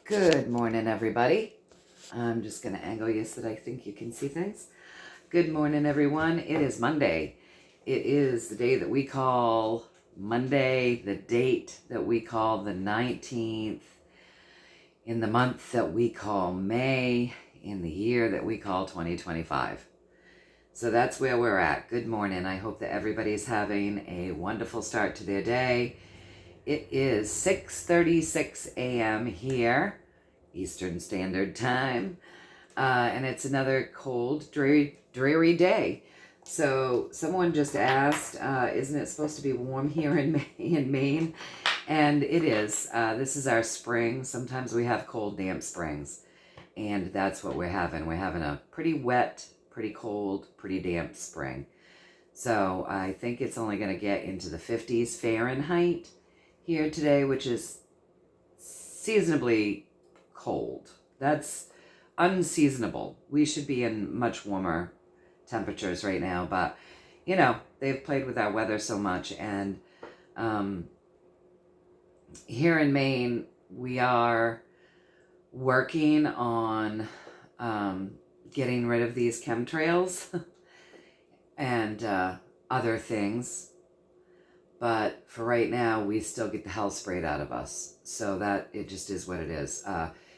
Good morning, everybody. I'm just going to angle you so that I think you can see things. Good morning, everyone. It is Monday. It is the day that we call Monday, the date that we call the 19th, in the month that we call May, in the year that we call 2025. So that's where we're at. Good morning. I hope that everybody's having a wonderful start to their day. It is 6:36 a.m. here, Eastern Standard Time, and it's another cold, dreary day. So someone just asked, isn't it supposed to be warm here in Maine? And it is. This is our spring. Sometimes we have cold, damp springs, and that's what we're having. We're having a pretty wet, pretty cold, pretty damp spring. So I think it's only going to get into the 50s Fahrenheit here today, which is seasonably cold. That's unseasonable. We should be in much warmer temperatures right now, but you know, they've played with our weather so much. And here in Maine, we are working on getting rid of these chemtrails and other things. But for right now, we still get the hell sprayed out of us. So that it just is what it is.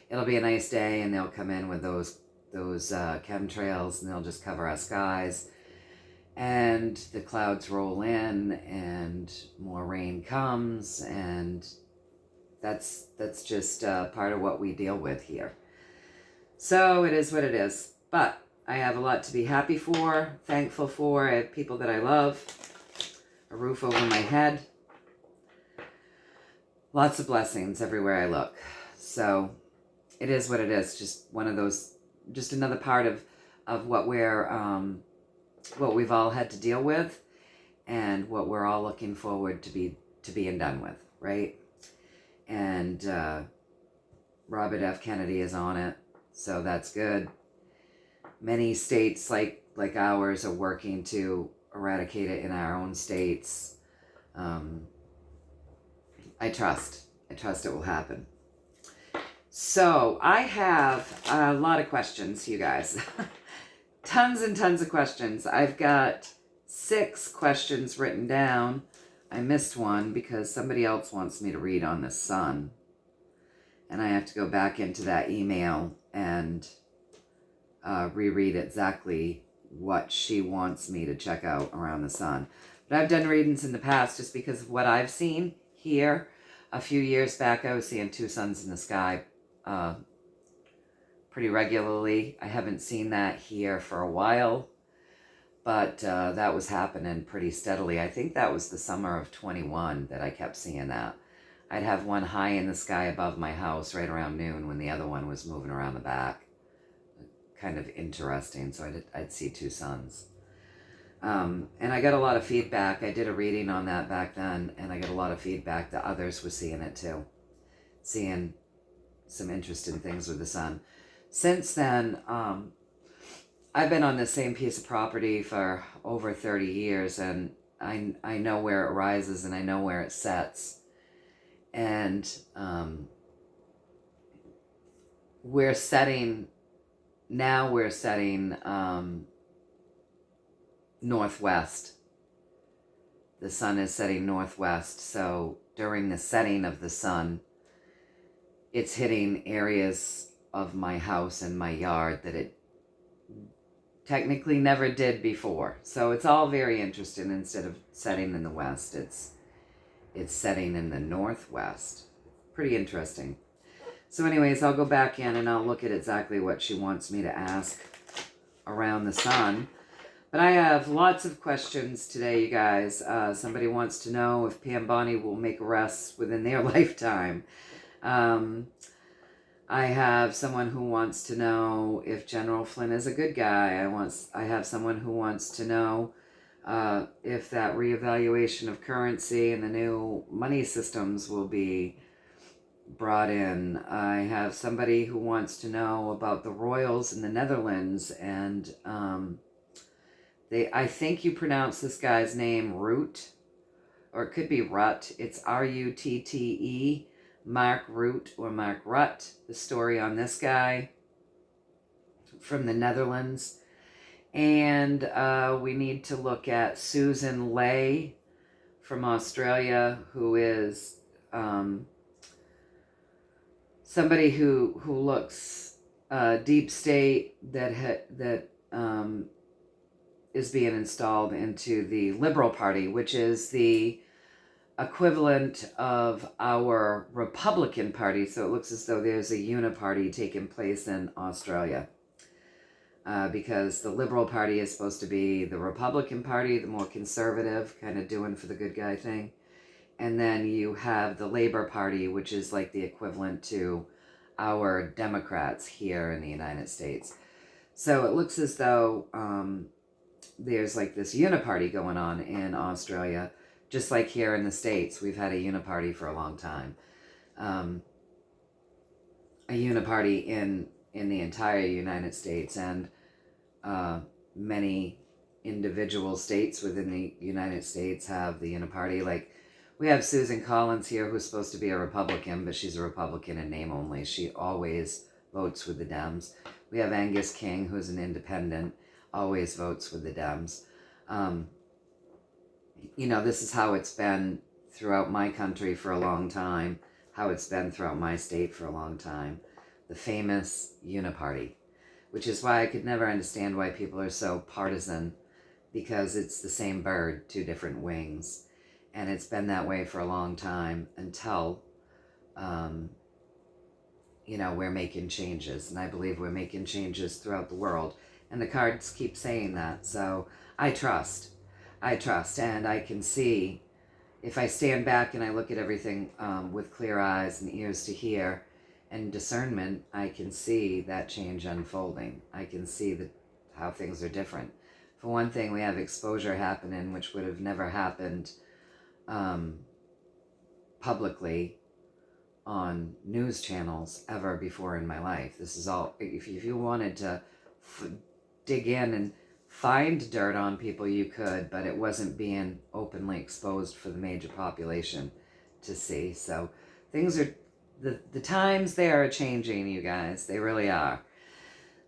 It'll be a nice day, and they'll come in with those chemtrails, and they'll just cover our skies. And the clouds roll in, and more rain comes, and that's just part of what we deal with here. So it is what it is. But I have a lot to be happy for, thankful for. I have people that I love. A roof over my head. Lots of blessings everywhere I look. So it is what it is. Just one of those, just another part of what what we've all had to deal with, and what we're all looking forward to being done with, right? And Robert F. Kennedy is on it, so that's good. Many states like ours are working to eradicate it in our own states. I trust it will happen. So I have a lot of questions, you guys. Tons and tons of questions. I've got 6 questions written down. I missed one because somebody else wants me to read on the sun, and I have to go back into that email and reread exactly what she wants me to check out around the sun. But I've done readings in the past just because of what I've seen here. A few years back, I was seeing 2 suns in the sky pretty regularly. I haven't seen that here for a while, but that was happening pretty steadily. I think that was the summer of 21 that I kept seeing that. I'd have one high in the sky above my house right around noon when the other one was moving around the back. Kind of interesting. So I'd see 2 suns. And I got a lot of feedback. I did a reading on that back then, and I got a lot of feedback that others were seeing it too. Seeing some interesting things with the sun. Since then, I've been on the same piece of property for over 30 years, and I know where it rises and I know where it sets. And we're setting northwest. The sun is setting northwest, so during the setting of the sun, it's hitting areas of my house and my yard that it technically never did before. So it's all very interesting. Instead of setting in the west, it's setting in the northwest. Pretty interesting. So anyways, I'll go back in and I'll look at exactly what she wants me to ask around the sun. But I have lots of questions today, you guys. Somebody wants to know if Pam Bondi will make arrests within their lifetime. I have someone who wants to know if General Flynn is a good guy. I have someone who wants to know if that reevaluation of currency and the new money systems will be brought in. I have somebody who wants to know about the royals in the Netherlands, and I think you pronounce this guy's name Root, or it could be Rut. It's Rutte. Mark Root or Mark Rutt, the story on this guy from the Netherlands. And we need to look at Susan Lay from Australia, who is somebody who looks deep state that is being installed into the Liberal Party, which is the equivalent of our Republican Party. So it looks as though there's a uniparty taking place in Australia. Because the Liberal Party is supposed to be the Republican Party, the more conservative, kind of doing for the good guy thing. And then you have the Labor Party, which is like the equivalent to our Democrats here in the United States. So it looks as though there's like this uniparty going on in Australia, just like here in the States. We've had a uniparty for a long time. A uniparty in the entire United States, and many individual states within the United States have the uniparty. Like, we have Susan Collins here, who's supposed to be a Republican, but she's a Republican in name only. She always votes with the Dems. We have Angus King, who's an independent, always votes with the Dems. You know, this is how it's been throughout my country for a long time, how it's been throughout my state for a long time. The famous uniparty, which is why I could never understand why people are so partisan, because it's the same bird, two different wings. And it's been that way for a long time until, you know, we're making changes. And I believe we're making changes throughout the world. And the cards keep saying that. So I trust. And I can see, if I stand back and I look at everything with clear eyes and ears to hear, and discernment, I can see that change unfolding. I can see how things are different. For one thing, we have exposure happening, which would have never happened publicly on news channels ever before in my life. This is all, if you wanted to dig in and find dirt on people, you could, but it wasn't being openly exposed for the major population to see. So things are, the times, they are changing, you guys. They really are.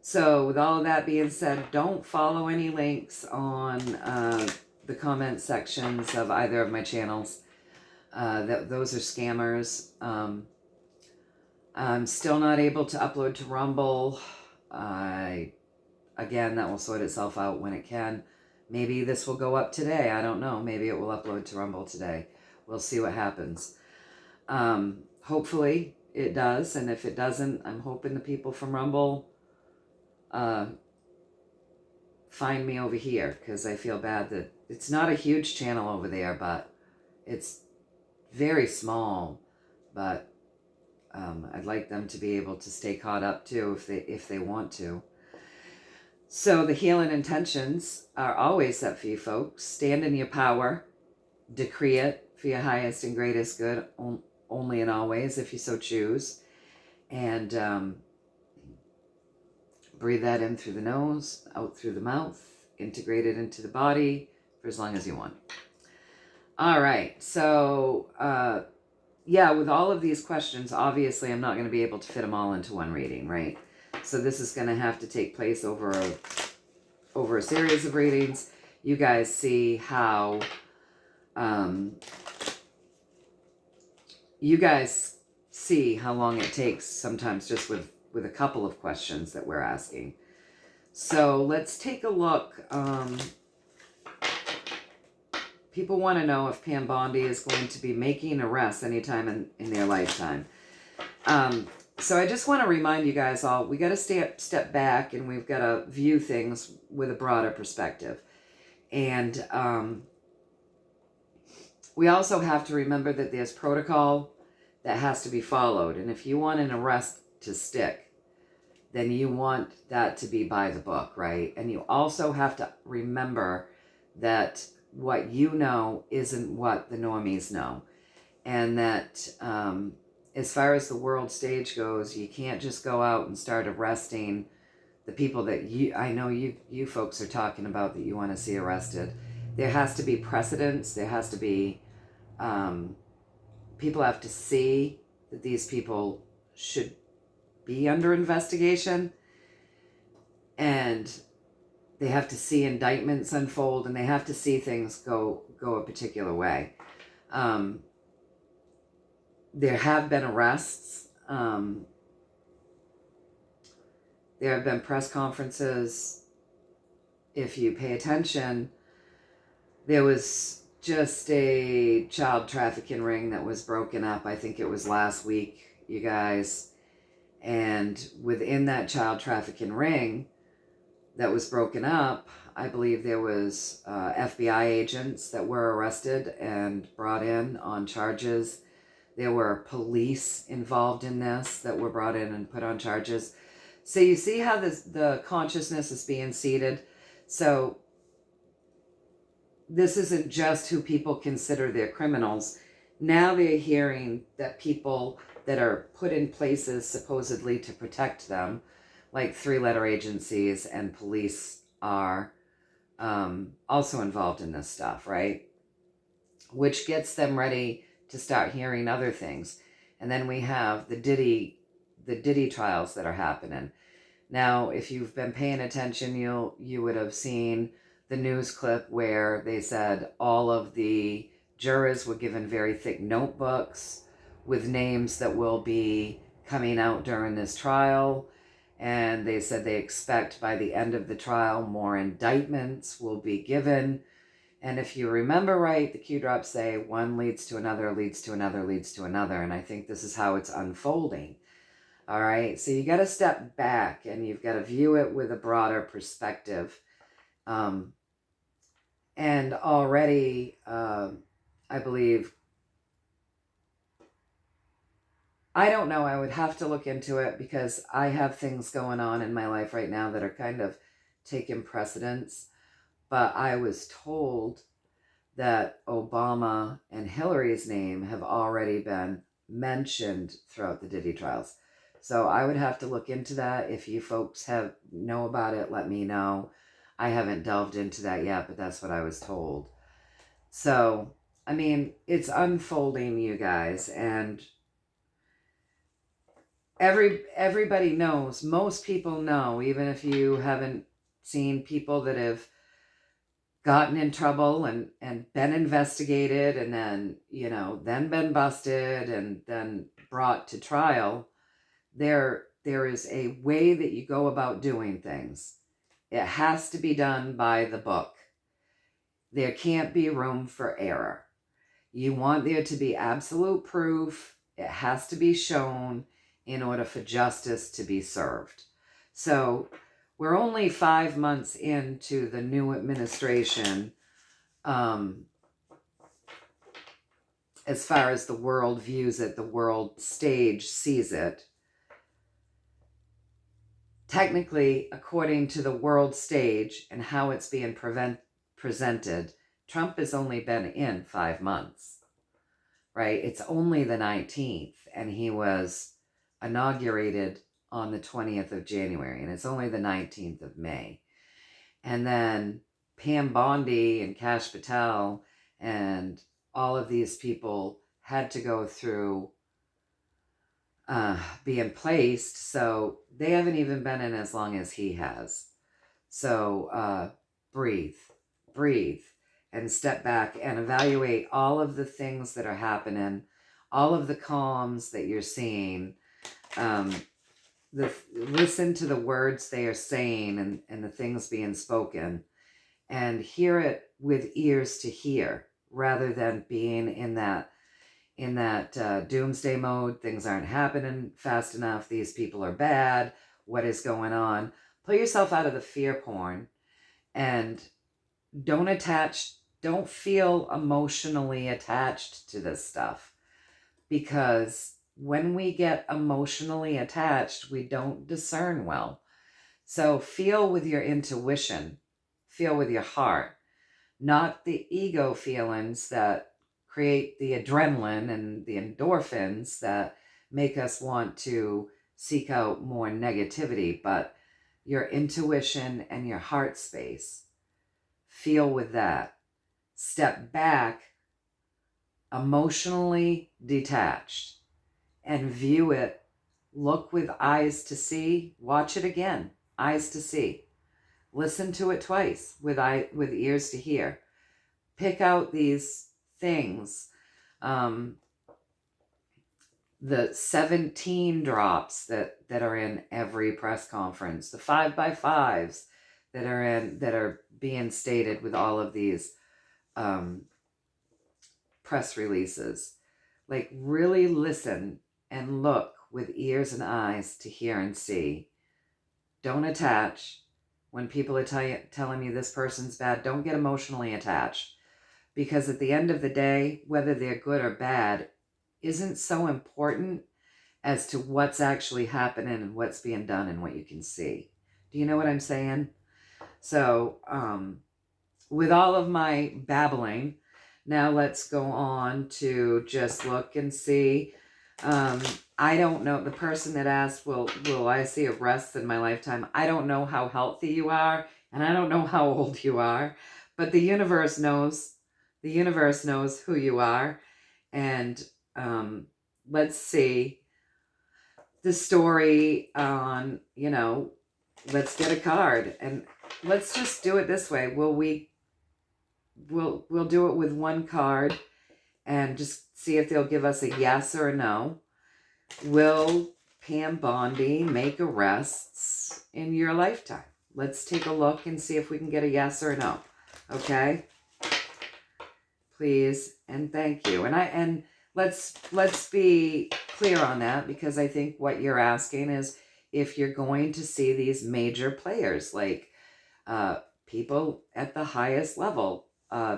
So with all of that being said, don't follow any links on the comment sections of either of my channels. Those are scammers. I'm still not able to upload to Rumble. Again, that will sort itself out when it can. Maybe this will go up today. I don't know. Maybe it will upload to Rumble today. We'll see what happens. Hopefully it does, and if it doesn't, I'm hoping the people from Rumble find me over here, because I feel bad that it's not a huge channel over there, but it's very small. But I'd like them to be able to stay caught up too, if they want to. So the healing intentions are always set for you folks. Stand in your power, decree it for your highest and greatest good, only and always, if you so choose. And breathe that in through the nose, out through the mouth, integrate it into the body for as long as you want. All right, so yeah, with all of these questions, obviously I'm not going to be able to fit them all into one reading, right? So this is going to have to take place over a series of readings. You guys see how long it takes sometimes just with a couple of questions that we're asking. So let's take a look. People want to know if Pam Bondi is going to be making arrests anytime in their lifetime. So I just want to remind you guys all, we got to step back, and we've got to view things with a broader perspective. And we also have to remember that there's protocol that has to be followed. And if you want an arrest to stick, then you want that to be by the book, right? And you also have to remember that what you know isn't what the normies know. And that as far as the world stage goes, you can't just go out and start arresting the people that I know you folks are talking about that you want to see arrested. There has to be precedence. There has to be, people have to see that these people should be under investigation, and they have to see indictments unfold, and they have to see things go a particular way. There have been arrests. There have been press conferences. If you pay attention, there was just a child trafficking ring that was broken up. I think it was last week, you guys. And within that child trafficking ring that was broken up, I believe there was FBI agents that were arrested and brought in on charges. There were police involved in this that were brought in and put on charges. So you see how the consciousness is being seeded. So this isn't just who people consider their criminals. Now they're hearing that people that are put in places supposedly to protect them, like 3-letter agencies and police, are also involved in this stuff, right? Which gets them ready to start hearing other things. And then we have the Diddy trials that are happening. Now, if you've been paying attention, you would have seen the news clip where they said all of the jurors were given very thick notebooks with names that will be coming out during this trial. And they said they expect by the end of the trial, more indictments will be given. And if you remember right, the Q drops say one leads to another, leads to another, leads to another. And I think this is how it's unfolding. All right. So you got to step back and you've got to view it with a broader perspective. And already, I believe, I don't know, I would have to look into it because I have things going on in my life right now that are kind of taking precedence. But I was told that Obama and Hillary's name have already been mentioned throughout the Diddy trials. So I would have to look into that. If you folks know about it, let me know. I haven't delved into that yet, but that's what I was told. So, I mean, it's unfolding, you guys, and everybody knows, most people know, even if you haven't seen people that have gotten in trouble and been investigated and then, then been busted and then brought to trial. There is a way that you go about doing things. It has to be done by the book. There can't be room for error. You want there to be absolute proof. It has to be shown in order for justice to be served. So we're only 5 months into the new administration, as far as the world views it, the world stage sees it. Technically, according to the world stage and how it's being presented, Trump has only been in 5 months, right? It's only the 19th, and he was inaugurated on the 20th of January, and it's only the 19th of May. And then Pam Bondi and Kash Patel and all of these people had to go through being placed, so they haven't even been in as long as he has. So breathe, and step back and evaluate all of the things that are happening, all of the calms that you're seeing. Listen to the words they are saying and the things being spoken, and hear it with ears to hear, rather than being in that doomsday mode. Things aren't happening fast enough. These people are bad. What is going on? Pull yourself out of the fear porn and don't feel emotionally attached to this stuff, because when we get emotionally attached, we don't discern well. So feel with your intuition, feel with your heart, not the ego feelings that create the adrenaline and the endorphins that make us want to seek out more negativity, but your intuition and your heart space. Feel with that. Step back, emotionally detached, and view it. Look with eyes to see. Watch it again. Eyes to see. Listen to it twice with ears to hear. Pick out these things. The 17 drops that are in every press conference, the 5x5s that are being stated with all of these press releases. Like, really listen and look with ears and eyes to hear and see. Don't attach. When people are telling you this person's bad, don't get emotionally attached. Because at the end of the day, whether they're good or bad isn't so important as to what's actually happening and what's being done and what you can see. Do you know what I'm saying? So, with all of my babbling, now let's go on to just look and see. I don't know, the person that asked, will I see arrests in my lifetime? I don't know how healthy you are, and I don't know how old you are, but the universe knows. The universe knows who you are. And let's see the story on, let's get a card, and let's just do it this way. We'll do it with one card and just see if they'll give us a yes or a no. Will Pam Bondi make arrests in your lifetime? Let's take a look and see if we can get a yes or a no. Okay? Please and thank you. And let's be clear on that, because I think what you're asking is if you're going to see these major players, like people at the highest level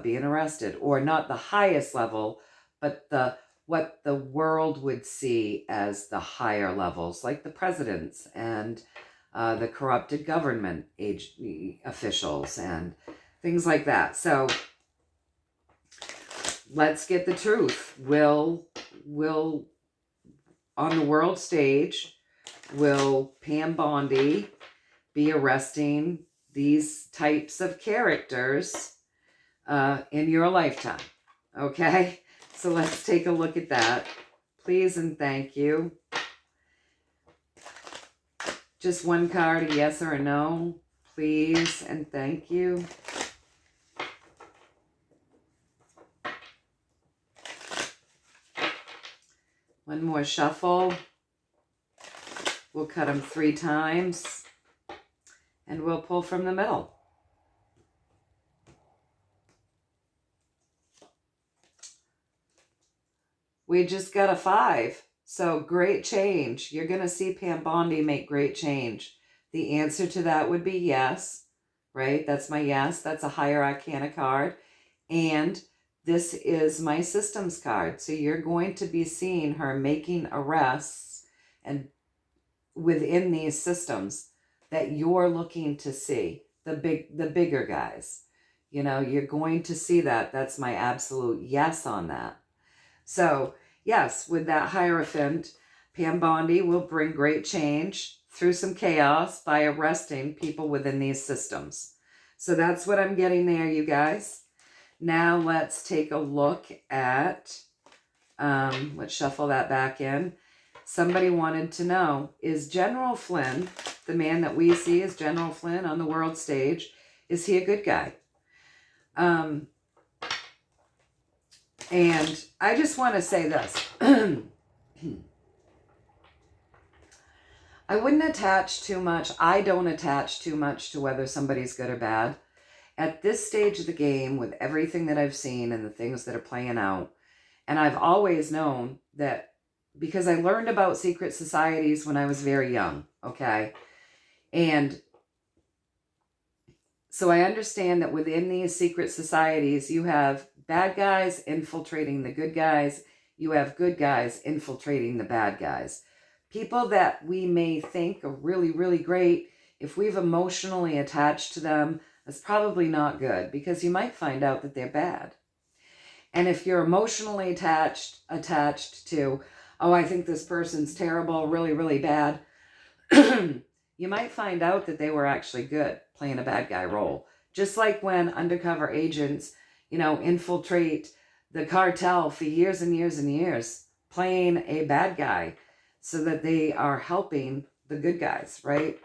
being arrested, or not the highest level, but what the world would see as the higher levels, like the presidents and the corrupted government officials and things like that. So let's get the truth. Will on the world stage, will Pam Bondi be arresting these types of characters in your lifetime? Okay, so let's take a look at that. Please and thank you. Just one card, a yes or a no. Please and thank you. One more shuffle. We'll cut them 3 times. And we'll pull from the middle. We just got a 5. So great change. You're going to see Pam Bondi make great change. The answer to that would be yes, right? That's my yes. That's a higher arcana card. And this is my systems card. So you're going to be seeing her making arrests and within these systems that you're looking to see, the bigger guys. You're going to see that. That's my absolute yes on that. So, yes, with that Hierophant, Pam Bondi will bring great change through some chaos by arresting people within these systems. So that's what I'm getting there, you guys. Now let's take a look at, let's shuffle that back in. Somebody wanted to know, is General Flynn, the man that we see as General Flynn on the world stage, is he a good guy? And I just want to say this. I wouldn't attach too much. I don't attach too much to whether somebody's good or bad. At this stage of the game, with everything that I've seen and the things that are playing out, and I've always known that, because I learned about secret societies when I was very young, okay? And so I understand that within these secret societies, you have bad guys infiltrating the good guys. You have good guys infiltrating the bad guys. People that we may think are really, really great, if we've emotionally attached to them, that's probably not good, because you might find out that they're bad. And if you're emotionally attached to, oh, I think this person's terrible, really, really bad, you might find out that they were actually good, playing a bad guy role. Just like when undercover agents, infiltrate the cartel for years and years and years, playing a bad guy. so that they are helping the good guys, right?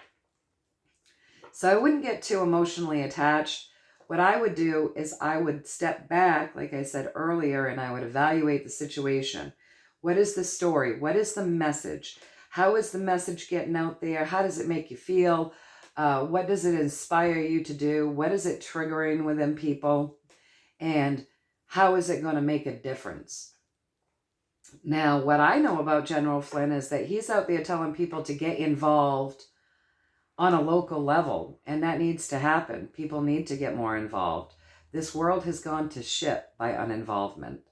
So I wouldn't get too emotionally attached. What I would do is I would step back, like I said earlier, and I would evaluate the situation. What is the story? What is the message? How is the message getting out there? How does it make you feel? What does it inspire you to do? What is it triggering within people? And how is it going to make a difference? Now, what I know about General Flynn is that he's out there telling people to get involved on a local level, and that needs to happen. People need to get more involved. This world has gone to shit by uninvolvement.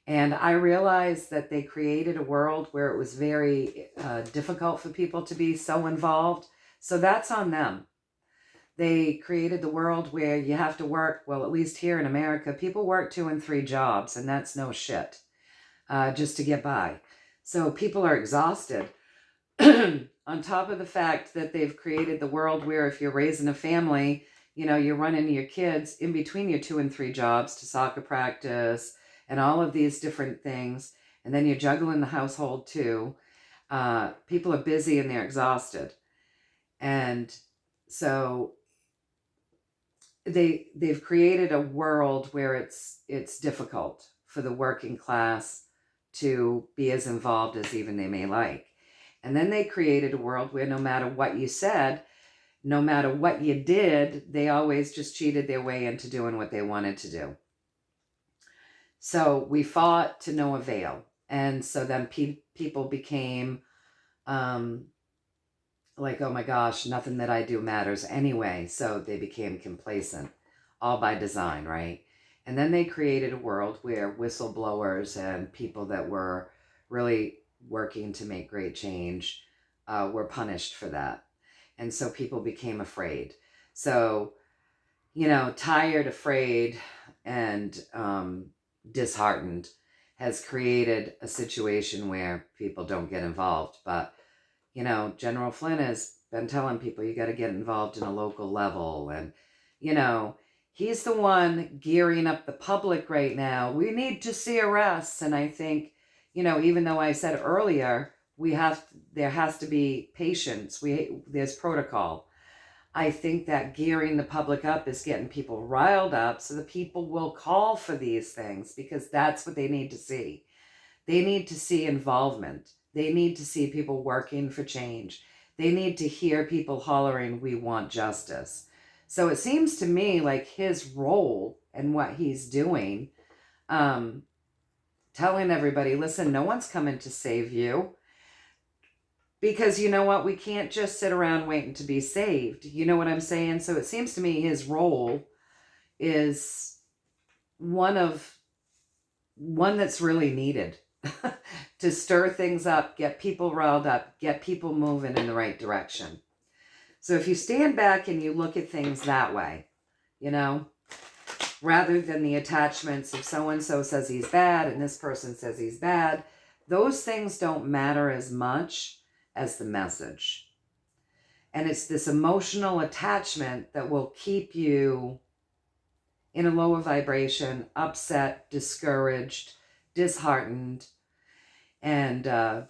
And I realized that they created a world where it was very difficult for people to be so involved. So that's on them. They created the world where you have to work, well, at least here in America, people work 2 and 3 jobs, and that's no shit, just to get by. So people are exhausted. On top of the fact that they've created the world where if you're raising a family, you know, you're running your kids in between your 2 and 3 jobs to soccer practice and all of these different things. And then you're juggling the household too. People are busy and they're exhausted. And so they've created a world where it's difficult for the working class to be as involved as even they may like. And then they created a world where no matter what you said, no matter what you did, they always just cheated their way into doing what they wanted to do. So we fought to no avail. And so then people became like, oh my gosh, nothing that I do matters anyway. So they became complacent, all by design, right? And then they created a world where whistleblowers and people that were really working to make great change were punished for that. And so people became afraid. So, you know, tired, afraid, and disheartened has created a situation where people don't get involved. But, you know, General Flynn has been telling people you got to get involved in a local level. And, you know, he's the one gearing up the public right now. We need to see arrests. And I think, you know, even though I said earlier, there has to be patience. There's protocol. I think that gearing the public up is getting people riled up so the people will call for these things because that's what they need to see. They need to see involvement. They need to see people working for change. They need to hear people hollering, we want justice. So it seems to me like his role and what he's doing, telling everybody, listen, no one's coming to save you. Because you know what? We can't just sit around waiting to be saved. You know what I'm saying? So it seems to me his role is one that's really needed to stir things up, get people riled up, get people moving in the right direction. So if you stand back and you look at things that way, you know, rather than the attachments of so-and-so says he's bad and this person says he's bad, those things don't matter as much as the message. And it's this emotional attachment that will keep you in a lower vibration, upset, discouraged, disheartened. And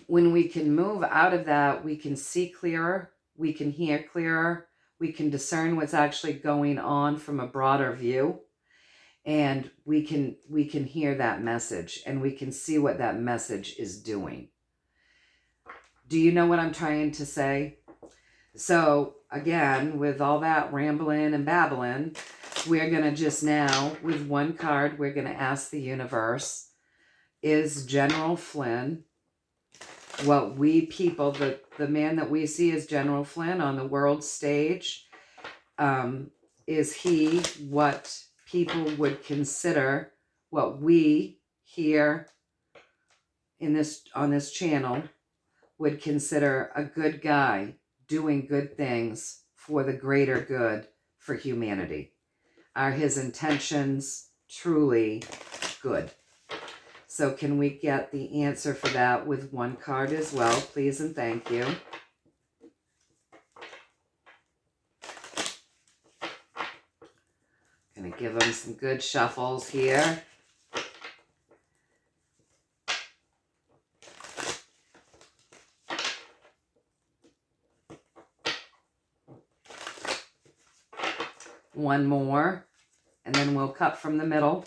when we can move out of that, we can see clearer, we can hear clearer, we can discern what's actually going on from a broader view. And we can hear that message and we can see what that message is doing. Do you know what I'm trying to say? So again, with all that rambling and babbling, we're going to just now, with one card, we're going to ask the universe, is General Flynn what we people, the man that we see as General Flynn on the world stage, is he what people would consider, what we here on this channel would consider a good guy doing good things for the greater good for humanity? Are his intentions truly good? So can we get the answer for that with one card as well, please and thank you. Gonna give him some good shuffles here. one more, and then we'll cut from the middle.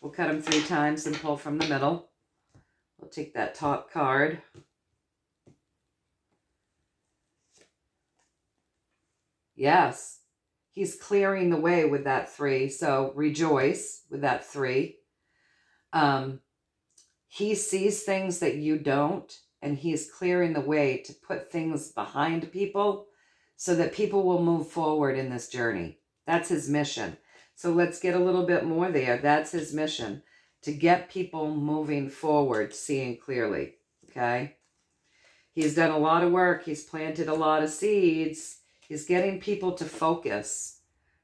We'll cut them 3 times and pull from the middle. We'll take that top card. Yes, he's clearing the way with that 3. So rejoice with that 3. He sees things that you don't, and he's clearing the way to put things behind people so that people will move forward in this journey. That's his mission. So let's get a little bit more there. That's his mission, to get people moving forward, seeing clearly, okay? He's done a lot of work. He's planted a lot of seeds. He's getting people to focus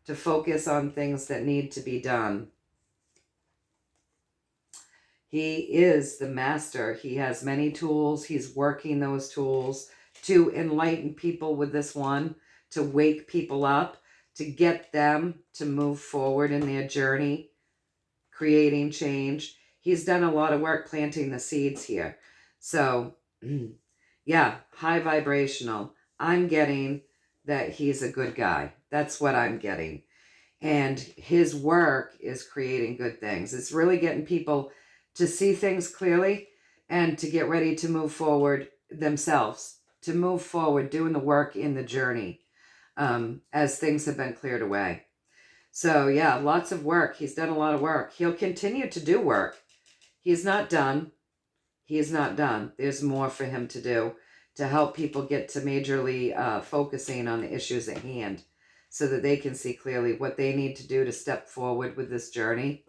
on things that need to be done. He is the master. He has many tools. He's working those tools to enlighten people with this one, to wake people up, to get them to move forward in their journey, creating change. He's done a lot of work planting the seeds here. So, yeah, high vibrational. I'm getting that he's a good guy. That's what I'm getting. And his work is creating good things. It's really getting people to see things clearly and to get ready to move forward themselves, to move forward, doing the work in the journey as things have been cleared away. So yeah, lots of work. He's done a lot of work. He'll continue to do work. He's not done. He is not done. There's more for him to do to help people get to majorly focusing on the issues at hand so that they can see clearly what they need to do to step forward with this journey.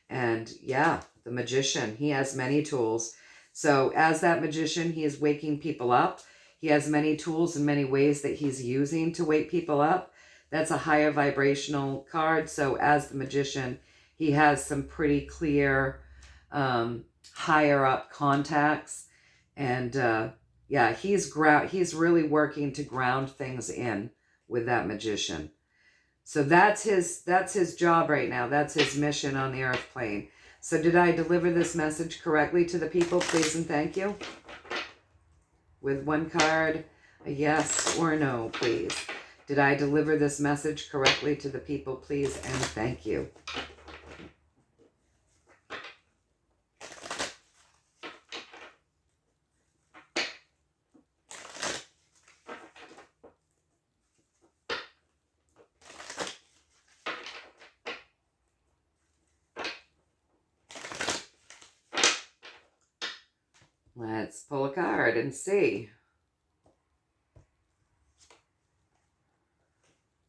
And yeah, the magician, he has many tools. So as that magician, he is waking people up. He has many tools and many ways that he's using to wake people up. That's a higher vibrational card. So as the magician, he has some pretty clear higher up contacts. And yeah, he's really working to ground things in with that magician. So that's his job right now. That's his mission on the earth plane. So did I deliver this message correctly to the people? Please and thank you. With one card, a yes or no, please. Did I deliver this message correctly to the people? Please and thank you. Let's pull a card and see.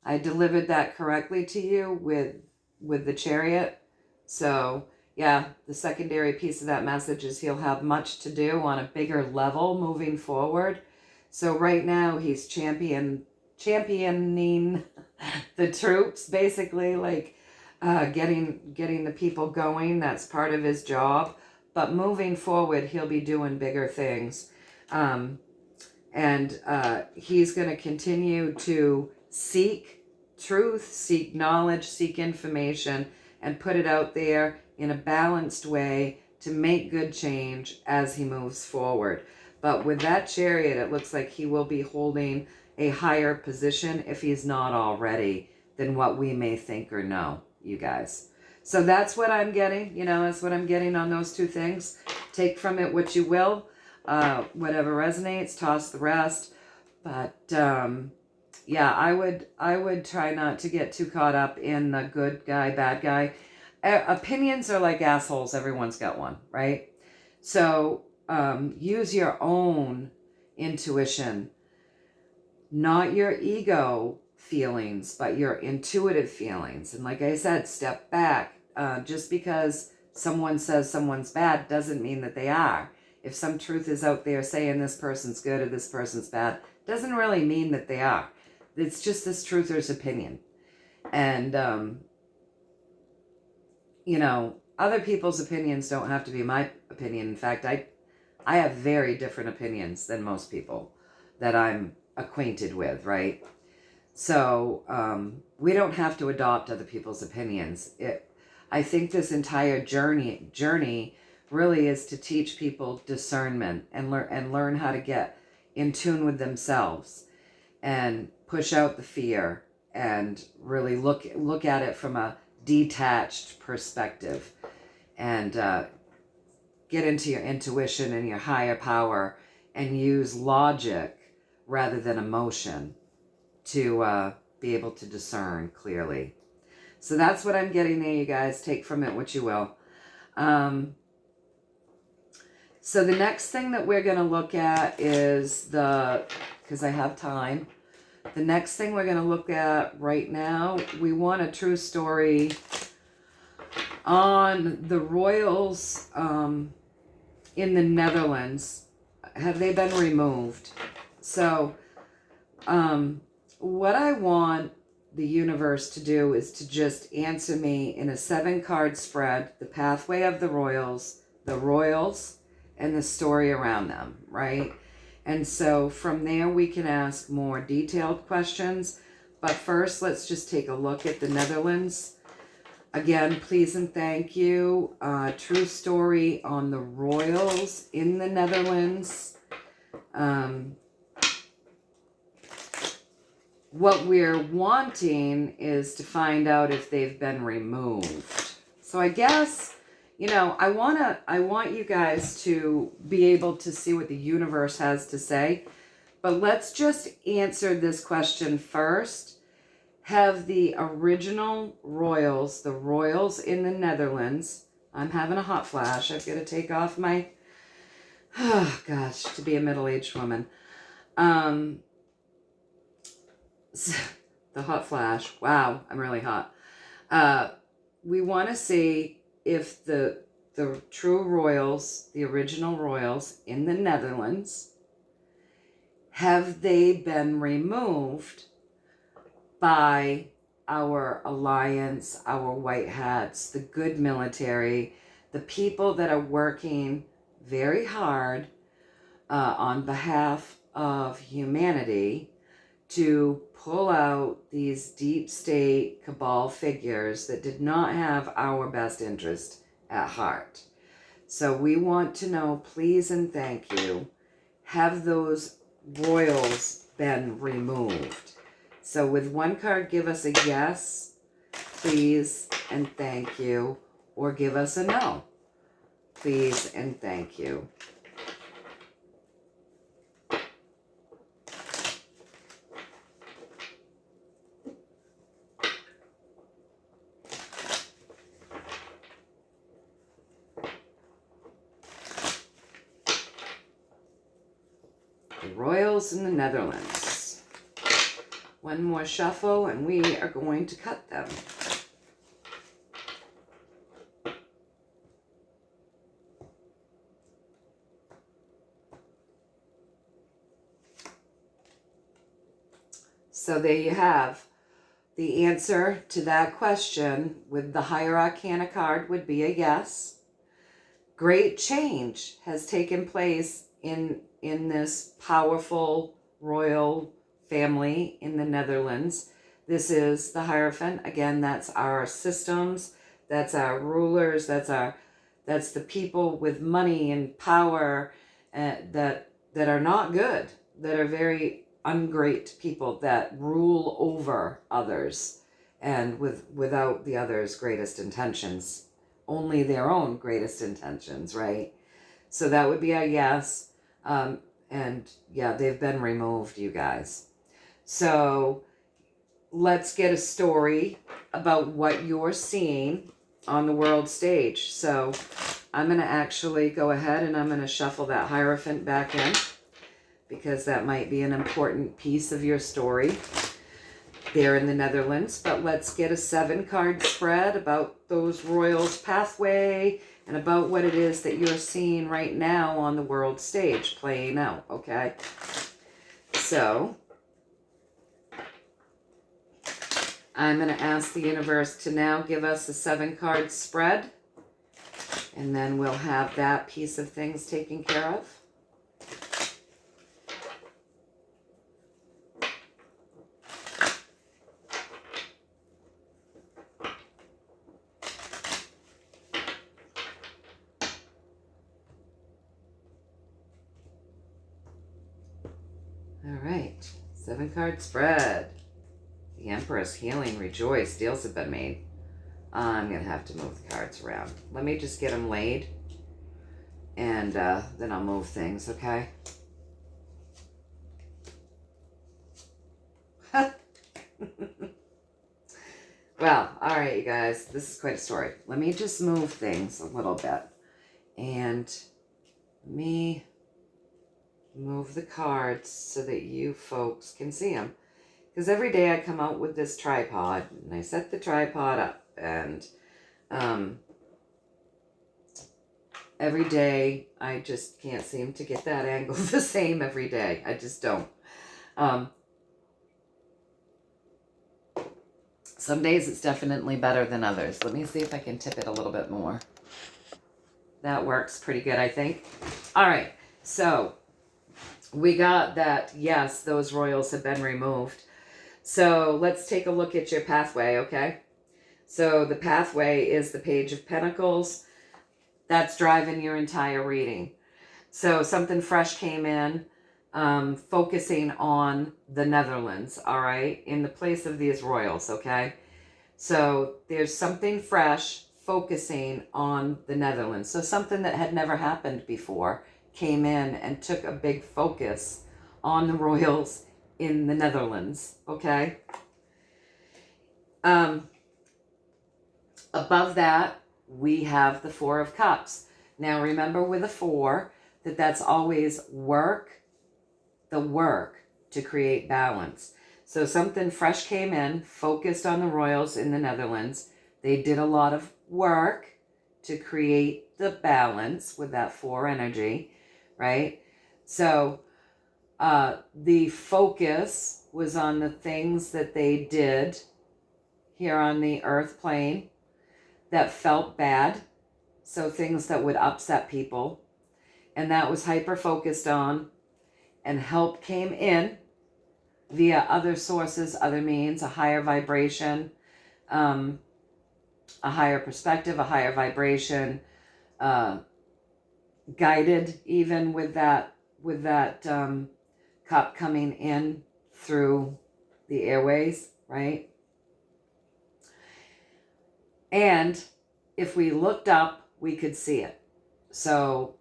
I delivered that correctly to you with the Chariot. So yeah, the secondary piece of that message is he'll have much to do on a bigger level moving forward. So right now he's championing the troops, basically, like getting the people going. That's part of his job. But moving forward, he'll be doing bigger things. And he's going to continue to seek truth, seek knowledge, seek information, and put it out there in a balanced way to make good change as he moves forward. But with that Chariot, it looks like he will be holding a higher position, if he's not already, than what we may think or know, you guys. So that's what I'm getting, that's what I'm getting on those 2 things. Take from it what you will, whatever resonates, toss the rest. But yeah, I would try not to get too caught up in the good guy, bad guy. Opinions are like assholes. Everyone's got one, right? So use your own intuition, not your ego feelings, but your intuitive feelings. And like I said, step back. Just because someone says someone's bad doesn't mean that they are. If some truth is out there saying this person's good or this person's bad, doesn't really mean that they are. It's just this truther's opinion. And, other people's opinions don't have to be my opinion. In fact, I have very different opinions than most people that I'm acquainted with, right? So we don't have to adopt other people's opinions. I think this entire journey really is to teach people discernment and learn how to get in tune with themselves and push out the fear and really look at it from a detached perspective, and get into your intuition and your higher power and use logic rather than emotion to be able to discern clearly. So that's what I'm getting there, you guys. Take from it what you will. So the next thing that we're going to look at is because I have time, the next thing we're going to look at right now, we want a true story on the royals in the Netherlands. Have they been removed? So what I want the universe to do is to just answer me in a 7-card spread, the pathway of the royals, and the story around them, right? And so from there we can ask more detailed questions. But first, let's just take a look at the Netherlands. Again, please and thank you. True story on the royals in the Netherlands. What we're wanting is to find out if they've been removed. So I guess, you know, I want you guys to be able to see what the universe has to say. But let's just answer this question first. Have the original royals, the royals in the Netherlands, I'm having a hot flash. I've got to take off my, oh gosh, to be a middle-aged woman. The hot flash. Wow, I'm really hot. We want to see if the true royals, the original royals in the Netherlands, have they been removed by our alliance, our white hats, the good military, the people that are working very hard on behalf of humanity to pull out these deep state cabal figures that did not have our best interest at heart. So we want to know, please and thank you, have those royals been removed? So with one card, give us a yes, please and thank you, or give us a no, please and thank you. The royals in the Netherlands. One more shuffle and we are going to cut them. So there you have the answer to that question. With the Higher Arcana card would be a yes. Great change has taken place in this powerful royal family in the Netherlands. This is the Hierophant. Again, that's our systems, that's our rulers, that's the people with money and power that are not good, that are very ungreat people that rule over others and without the others' greatest intentions, only their own greatest intentions, right? So that would be a yes. And yeah, they've been removed, you guys. So let's get a story about what you're seeing on the world stage. So I'm going to actually go ahead and I'm going to shuffle that Hierophant back in, because that might be an important piece of your story there in the Netherlands. But let's get a 7-card spread about those royals' pathway and about what it is that you're seeing right now on the world stage playing out, okay? So I'm going to ask the universe to now give us a 7-card spread, and then we'll have that piece of things taken care of. All right, 7-card spread. The Empress, healing, rejoice, deals have been made. I'm going to have to move the cards around. Let me just get them laid, and then I'll move things, okay? Well, all right, you guys. This is quite a story. Let me just move things a little bit. And let me move the cards so that you folks can see them. Because every day I come out with this tripod, and I set the tripod up, and every day I just can't seem to get that angle the same every day. I just don't. Some days it's definitely better than others. Let me see if I can tip it a little bit more. That works pretty good, I think. All right, so we got that, yes, those royals have been removed. So let's take a look at your pathway, okay? So the pathway is the Page of Pentacles. That's driving your entire reading. So something fresh came in, focusing on the Netherlands, all right, in the place of these royals, okay? So there's something fresh focusing on the Netherlands. So something that had never happened before came in and took a big focus on the royals in the Netherlands, okay? Above that, we have the Four of Cups. Now remember with a four, that's always work, the work to create balance. So something fresh came in, focused on the royals in the Netherlands. They did a lot of work to create the balance with that four energy, right? So the focus was on the things that they did here on the earth plane that felt bad. So things that would upset people. And that was hyper-focused on, and help came in via other sources, other means, a higher vibration, a higher perspective, a higher vibration, guided even with that cup coming in through the airways, right? And if we looked up, we could see it. So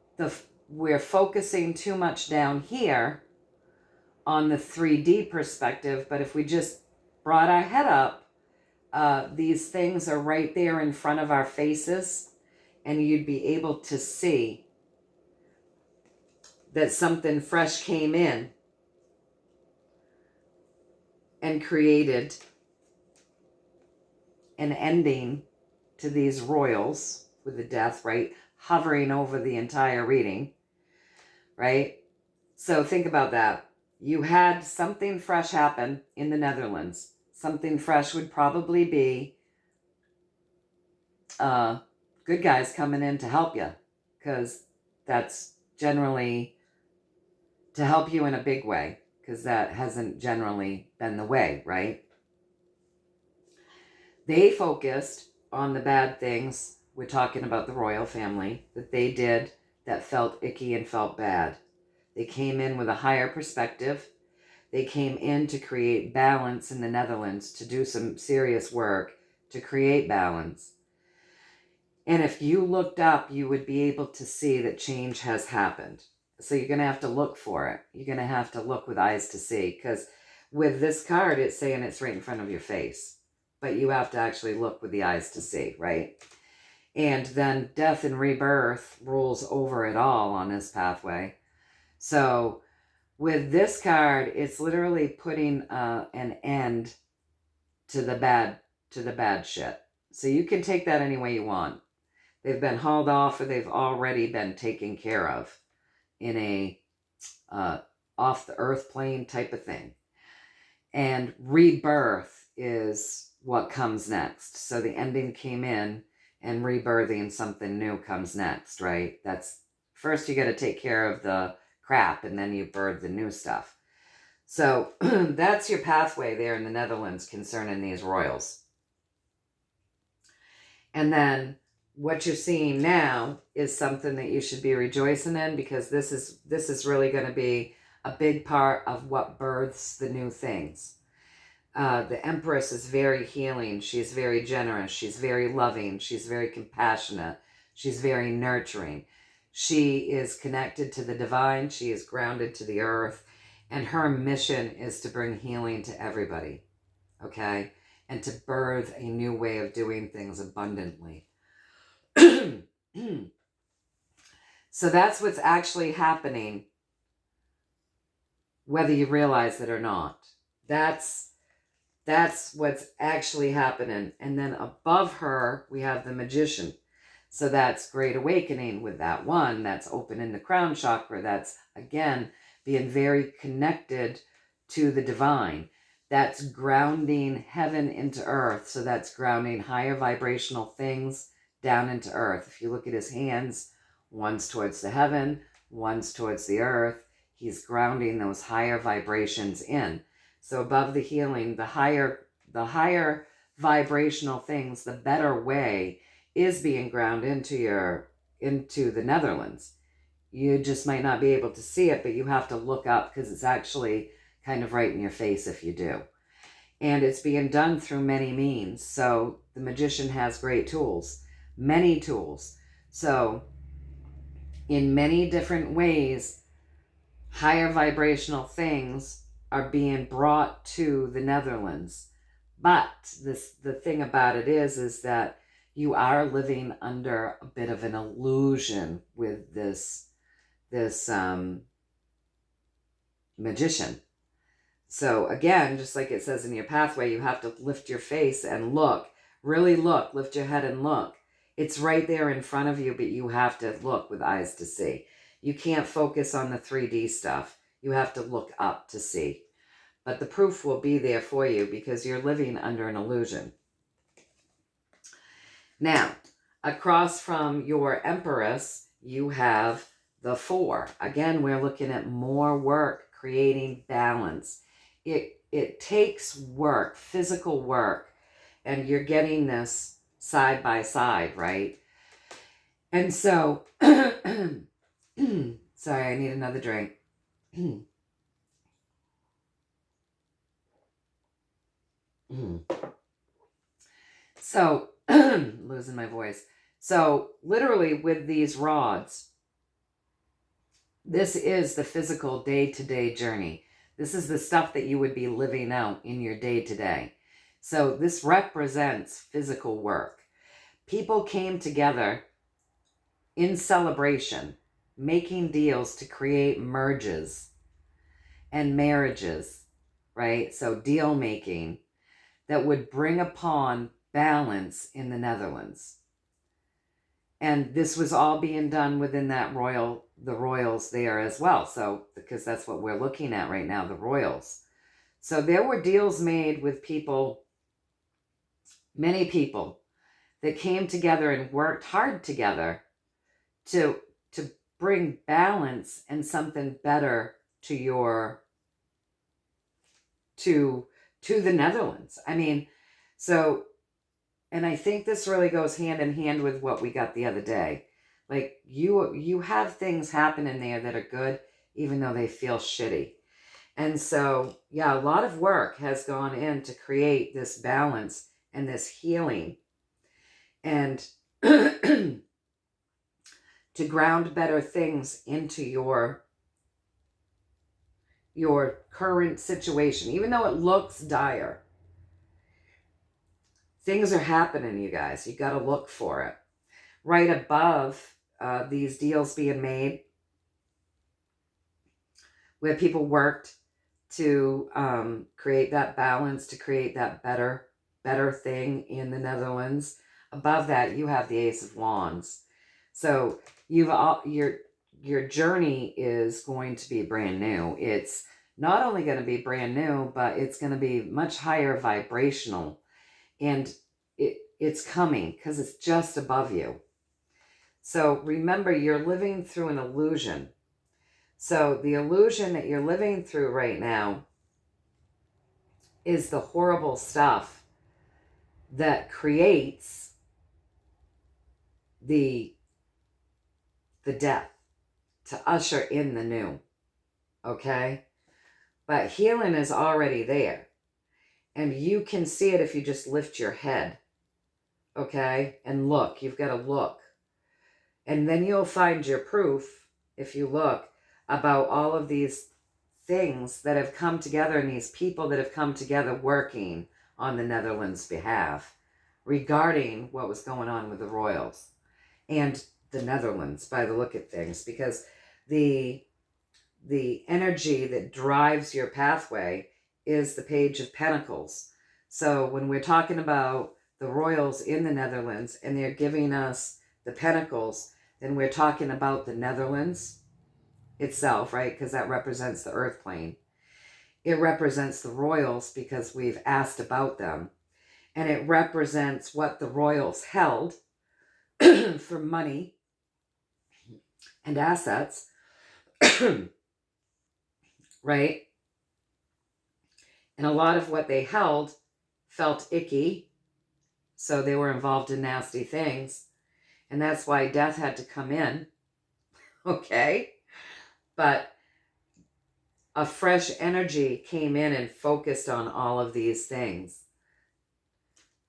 we're focusing too much down here on the 3D perspective, but if we just brought our head up, these things are right there in front of our faces, and you'd be able to see that something fresh came in and created an ending to these royals with the death, right? Hovering over the entire reading, right? So think about that. You had something fresh happen in the Netherlands. Something fresh would probably be good guys coming in to help you, because that's generally to help you in a big way, because that hasn't generally been the way, right? They focused on the bad things. We're talking about the royal family that they did that felt icky and felt bad. They came in with a higher perspective. They came in to create balance in the Netherlands, to do some serious work to create balance. And if you looked up, you would be able to see that change has happened. So you're going to have to look for it. You're going to have to look with eyes to see, because with this card, it's saying it's right in front of your face. But you have to actually look with the eyes to see, right? And then death and rebirth rules over it all on this pathway. So with this card, it's literally putting an end to the bad shit. So you can take that any way you want. They've been hauled off, or they've already been taken care of in a off the earth plane type of thing. And rebirth is what comes next. So the ending came in, and rebirthing something new comes next, right? That's first you got to take care of the crap, and then you birth the new stuff. So that's your pathway there in the Netherlands concerning these royals. And then what you're seeing now is something that you should be rejoicing in, because this is really going to be a big part of what births the new things. The Empress is very healing. She's very generous. She's very loving. She's very compassionate. She's very nurturing. She is connected to the divine. She is grounded to the earth. And her mission is to bring healing to everybody, okay? And to birth a new way of doing things abundantly. So that's what's actually happening, whether you realize it or not. That's what's actually happening. And then above her, we have the Magician. So that's Great Awakening with that one. That's opening the crown chakra. That's, again, being very connected to the divine. That's grounding heaven into earth. So that's grounding higher vibrational things down into earth. If you look at his hands, one's towards the heaven, one's towards the earth. He's grounding those higher vibrations in. So above the healing, the higher vibrational things, the better way is being ground into the Netherlands. You just might not be able to see it, but you have to look up because it's actually kind of right in your face if you do. And it's being done through many means. So the Magician has great tools, many tools. So in many different ways, higher vibrational things are being brought to the Netherlands. But the thing about it is that you are living under a bit of an illusion with this Magician. So again, just like it says in your pathway, you have to lift your face and look. Really look. Lift your head and look. It's right there in front of you, but you have to look with eyes to see. You can't focus on the 3D stuff. You have to look up to see. But the proof will be there for you because you're living under an illusion. Now, across from your Empress, you have the 4. Again, we're looking at more work, creating balance. It takes work, physical work, and you're getting this side by side, right? And so, sorry, I need another drink. So, losing my voice. So, literally with these rods, this is the physical day-to-day journey. This is the stuff that you would be living out in your day-to-day. So this represents physical work. People came together in celebration, making deals to create merges and marriages, right? So deal making that would bring upon balance in the Netherlands. And this was all being done within the royals there as well. So, because that's what we're looking at right now, the royals. So there were deals made with people, many people, that came together and worked hard together to bring balance and something better to the Netherlands. I mean, so, and I think this really goes hand in hand with what we got the other day. Like you have things happen in there that are good, even though they feel shitty. And so, yeah, a lot of work has gone in to create this balance and this healing and to ground better things into your current situation. Even though it looks dire, things are happening, you guys. You got to look for it. Right above these deals being made where people worked to create that balance, to create that better thing in the Netherlands. Above that, you have the Ace of Wands. So your journey is going to be brand new. It's not only going to be brand new, but it's going to be much higher vibrational. And it's coming because it's just above you. So remember, you're living through an illusion. So the illusion that you're living through right now is the horrible stuff that creates the death to usher in the new. Okay? But healing is already there. And you can see it if you just lift your head, okay? And look, you've got to look. And then you'll find your proof, if you look, about all of these things that have come together and these people that have come together working on the Netherlands' behalf regarding what was going on with the royals and the Netherlands by the look at things, because the energy that drives your pathway is the Page of Pentacles. So when we're talking about the royals in the Netherlands and they're giving us the Pentacles, then we're talking about the Netherlands itself, right? Because that represents the earth plane. It represents the royals because we've asked about them. And it represents what the royals held for money and assets, right? And a lot of what they held felt icky, so they were involved in nasty things. And that's why death had to come in, okay? But a fresh energy came in and focused on all of these things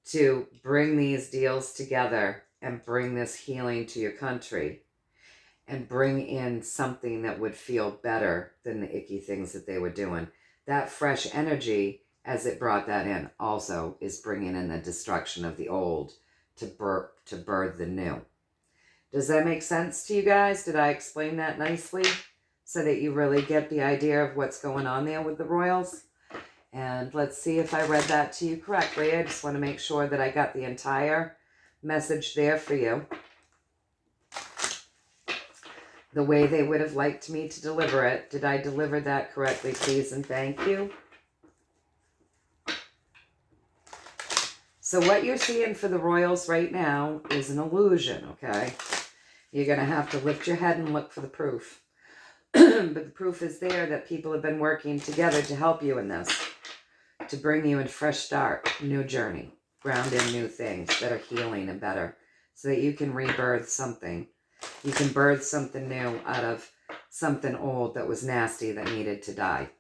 to bring these deals together and bring this healing to your country and bring in something that would feel better than the icky things that they were doing. That fresh energy, as it brought that in, also is bringing in the destruction of the old to birth the new. Does that make sense to you guys? Did I explain that nicely so that you really get the idea of what's going on there with the royals? And let's see if I read that to you correctly. I just want to make sure that I got the entire message there for you, the way they would have liked me to deliver it. Did I deliver that correctly, please and thank you? So what you're seeing for the royals right now is an illusion, okay? You're going to have to lift your head and look for the proof. But the proof is there that people have been working together to help you in this, to bring you a fresh start, new journey, ground in new things that are healing and better, so that you can rebirth something. You can birth something new out of something old that was nasty that needed to die.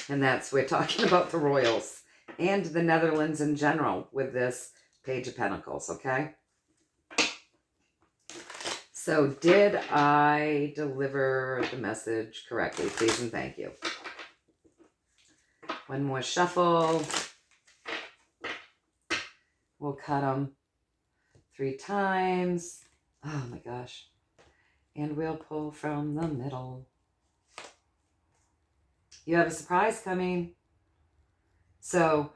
And we're talking about the royals and the Netherlands in general with this Page of Pentacles, okay? So did I deliver the message correctly? Please and thank you. One more shuffle. We'll cut them 3 times. Oh my gosh. And we'll pull from the middle. You have a surprise coming. So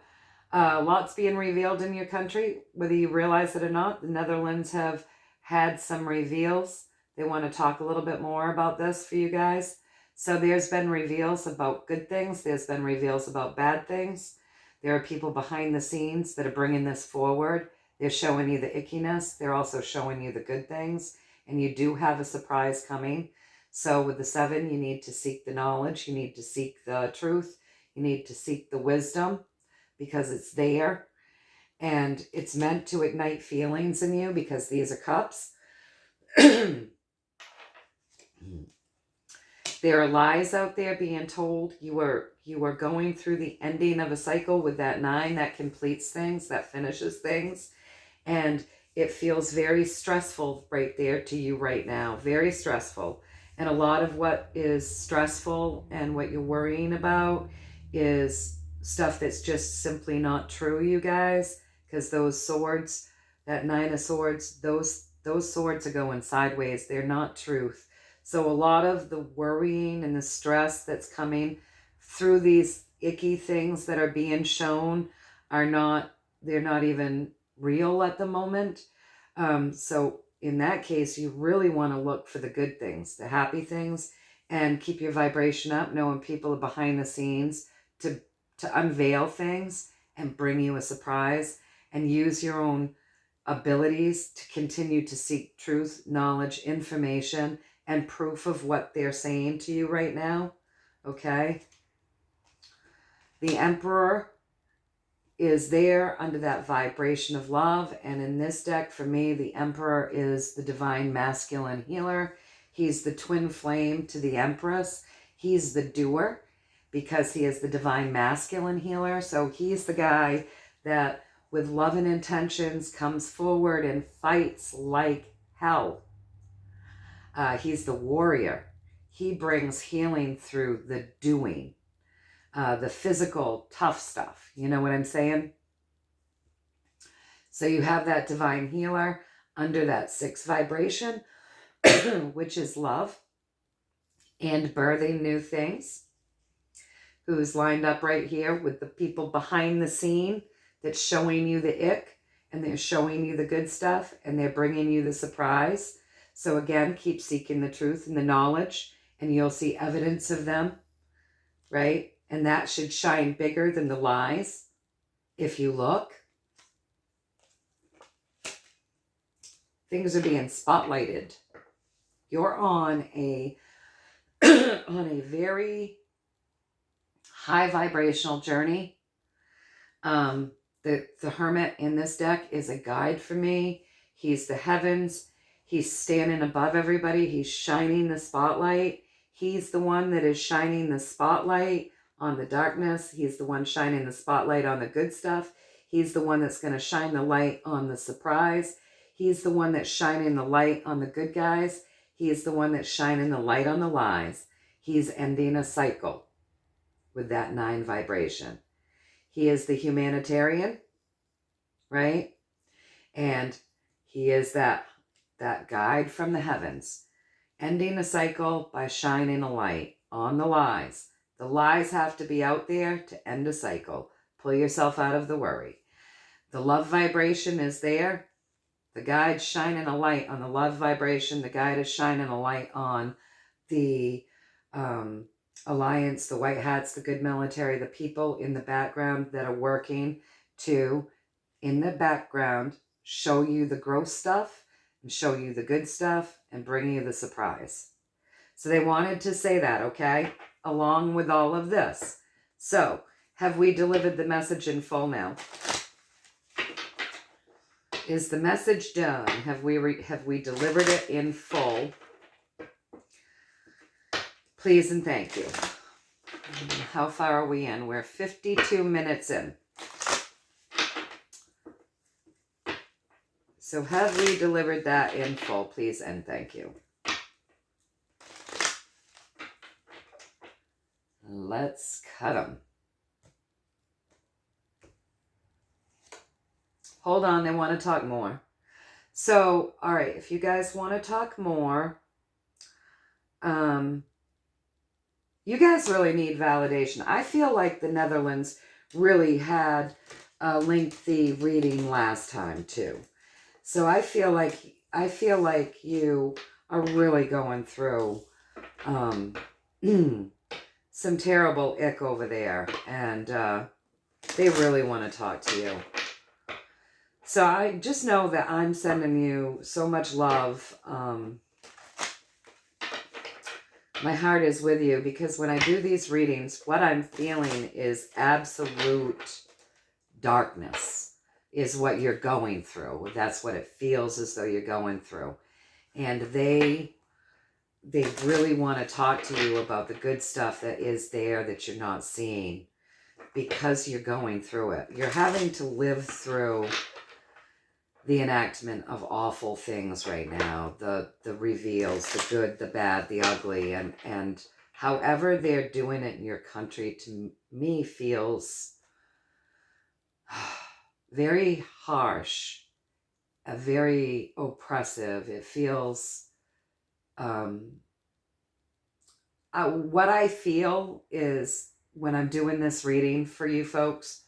lots being revealed in your country, whether you realize it or not. The Netherlands have had some reveals. They want to talk a little bit more about this for you guys. So there's been reveals about good things. There's been reveals about bad things. There are people behind the scenes that are bringing this forward. They're showing you the ickiness. They're also showing you the good things. And you do have a surprise coming. So with the 7, you need to seek the knowledge. You need to seek the truth. You need to seek the wisdom because it's there. And it's meant to ignite feelings in you because these are cups. There are lies out there being told. You are going through the ending of a cycle with that 9 that completes things, that finishes things. And it feels very stressful right there to you right now. Very stressful. And a lot of what is stressful and what you're worrying about is stuff that's just simply not true, you guys. Because those swords, that 9 of Swords, those swords are going sideways. They're not truth. So a lot of the worrying and the stress that's coming through these icky things that are being shown they're not even real at the moment. So in that case, you really want to look for the good things, the happy things, and keep your vibration up, knowing people are behind the scenes to unveil things and bring you a surprise, and use your own abilities to continue to seek truth, knowledge, information, and proof of what they're saying to you right now, okay? The Emperor is there under that vibration of love, and in this deck, for me, the Emperor is the divine masculine healer. He's the twin flame to the Empress. He's the doer. because he is the divine masculine healer. So he's the guy that with love and intentions comes forward and fights like hell. He's the warrior. He brings healing through the doing, the physical tough stuff. You know what I'm saying? So you have that divine healer under that 6th vibration, which is love and birthing new things, who's lined up right here with the people behind the scene that's showing you the ick, and they're showing you the good stuff, and they're bringing you the surprise. So again, keep seeking the truth and the knowledge, and you'll see evidence of them, right? And that should shine bigger than the lies if you look. Things are being spotlighted. You're on a on a very high vibrational journey. The Hermit in this deck is a guide for me. He's the heavens. He's standing above everybody. He's shining the spotlight. He's the one that is shining the spotlight on the darkness. He's the one shining the spotlight on the good stuff. He's the one that's going to shine the light on the surprise. He's the one that's shining the light on the good guys. He is the one that's shining the light on the lies. He's ending a cycle with that 9 vibration. He is the humanitarian, right? And he is that guide from the heavens, ending a cycle by shining a light on the lies. The lies have to be out there to end a cycle. Pull yourself out of the worry. The love vibration is there. The guide's shining a light on the love vibration. The guide is shining a light on the alliance, the white hats, the good military, the people in the background that are working to, in the background, show you the gross stuff and show you the good stuff and bring you the surprise. So they wanted to say that, okay, along with all of this. So have we delivered the message in full now? Is the message done? Have we delivered it in full? Please and thank you. How far are we in? We're 52 minutes in. So have we delivered that in full? Please and thank you. Let's cut them. Hold on, they want to talk more. So, all right, if you guys want to talk more, you guys really need validation. I feel like the Netherlands really had a lengthy reading last time too. So I feel like you are really going through some terrible ick over there, and they really want to talk to you. So I just know that I'm sending you so much love. My heart is with you, because when I do these readings, what I'm feeling is absolute darkness is what you're going through. That's what it feels as though you're going through. And they really want to talk to you about the good stuff that is there that you're not seeing, because you're going through it. You're having to live through the enactment of awful things right now, the reveals, the good, the bad, the ugly, and however they're doing it in your country, to me feels very harsh, very oppressive. It feels, what I feel is, when I'm doing this reading for you folks,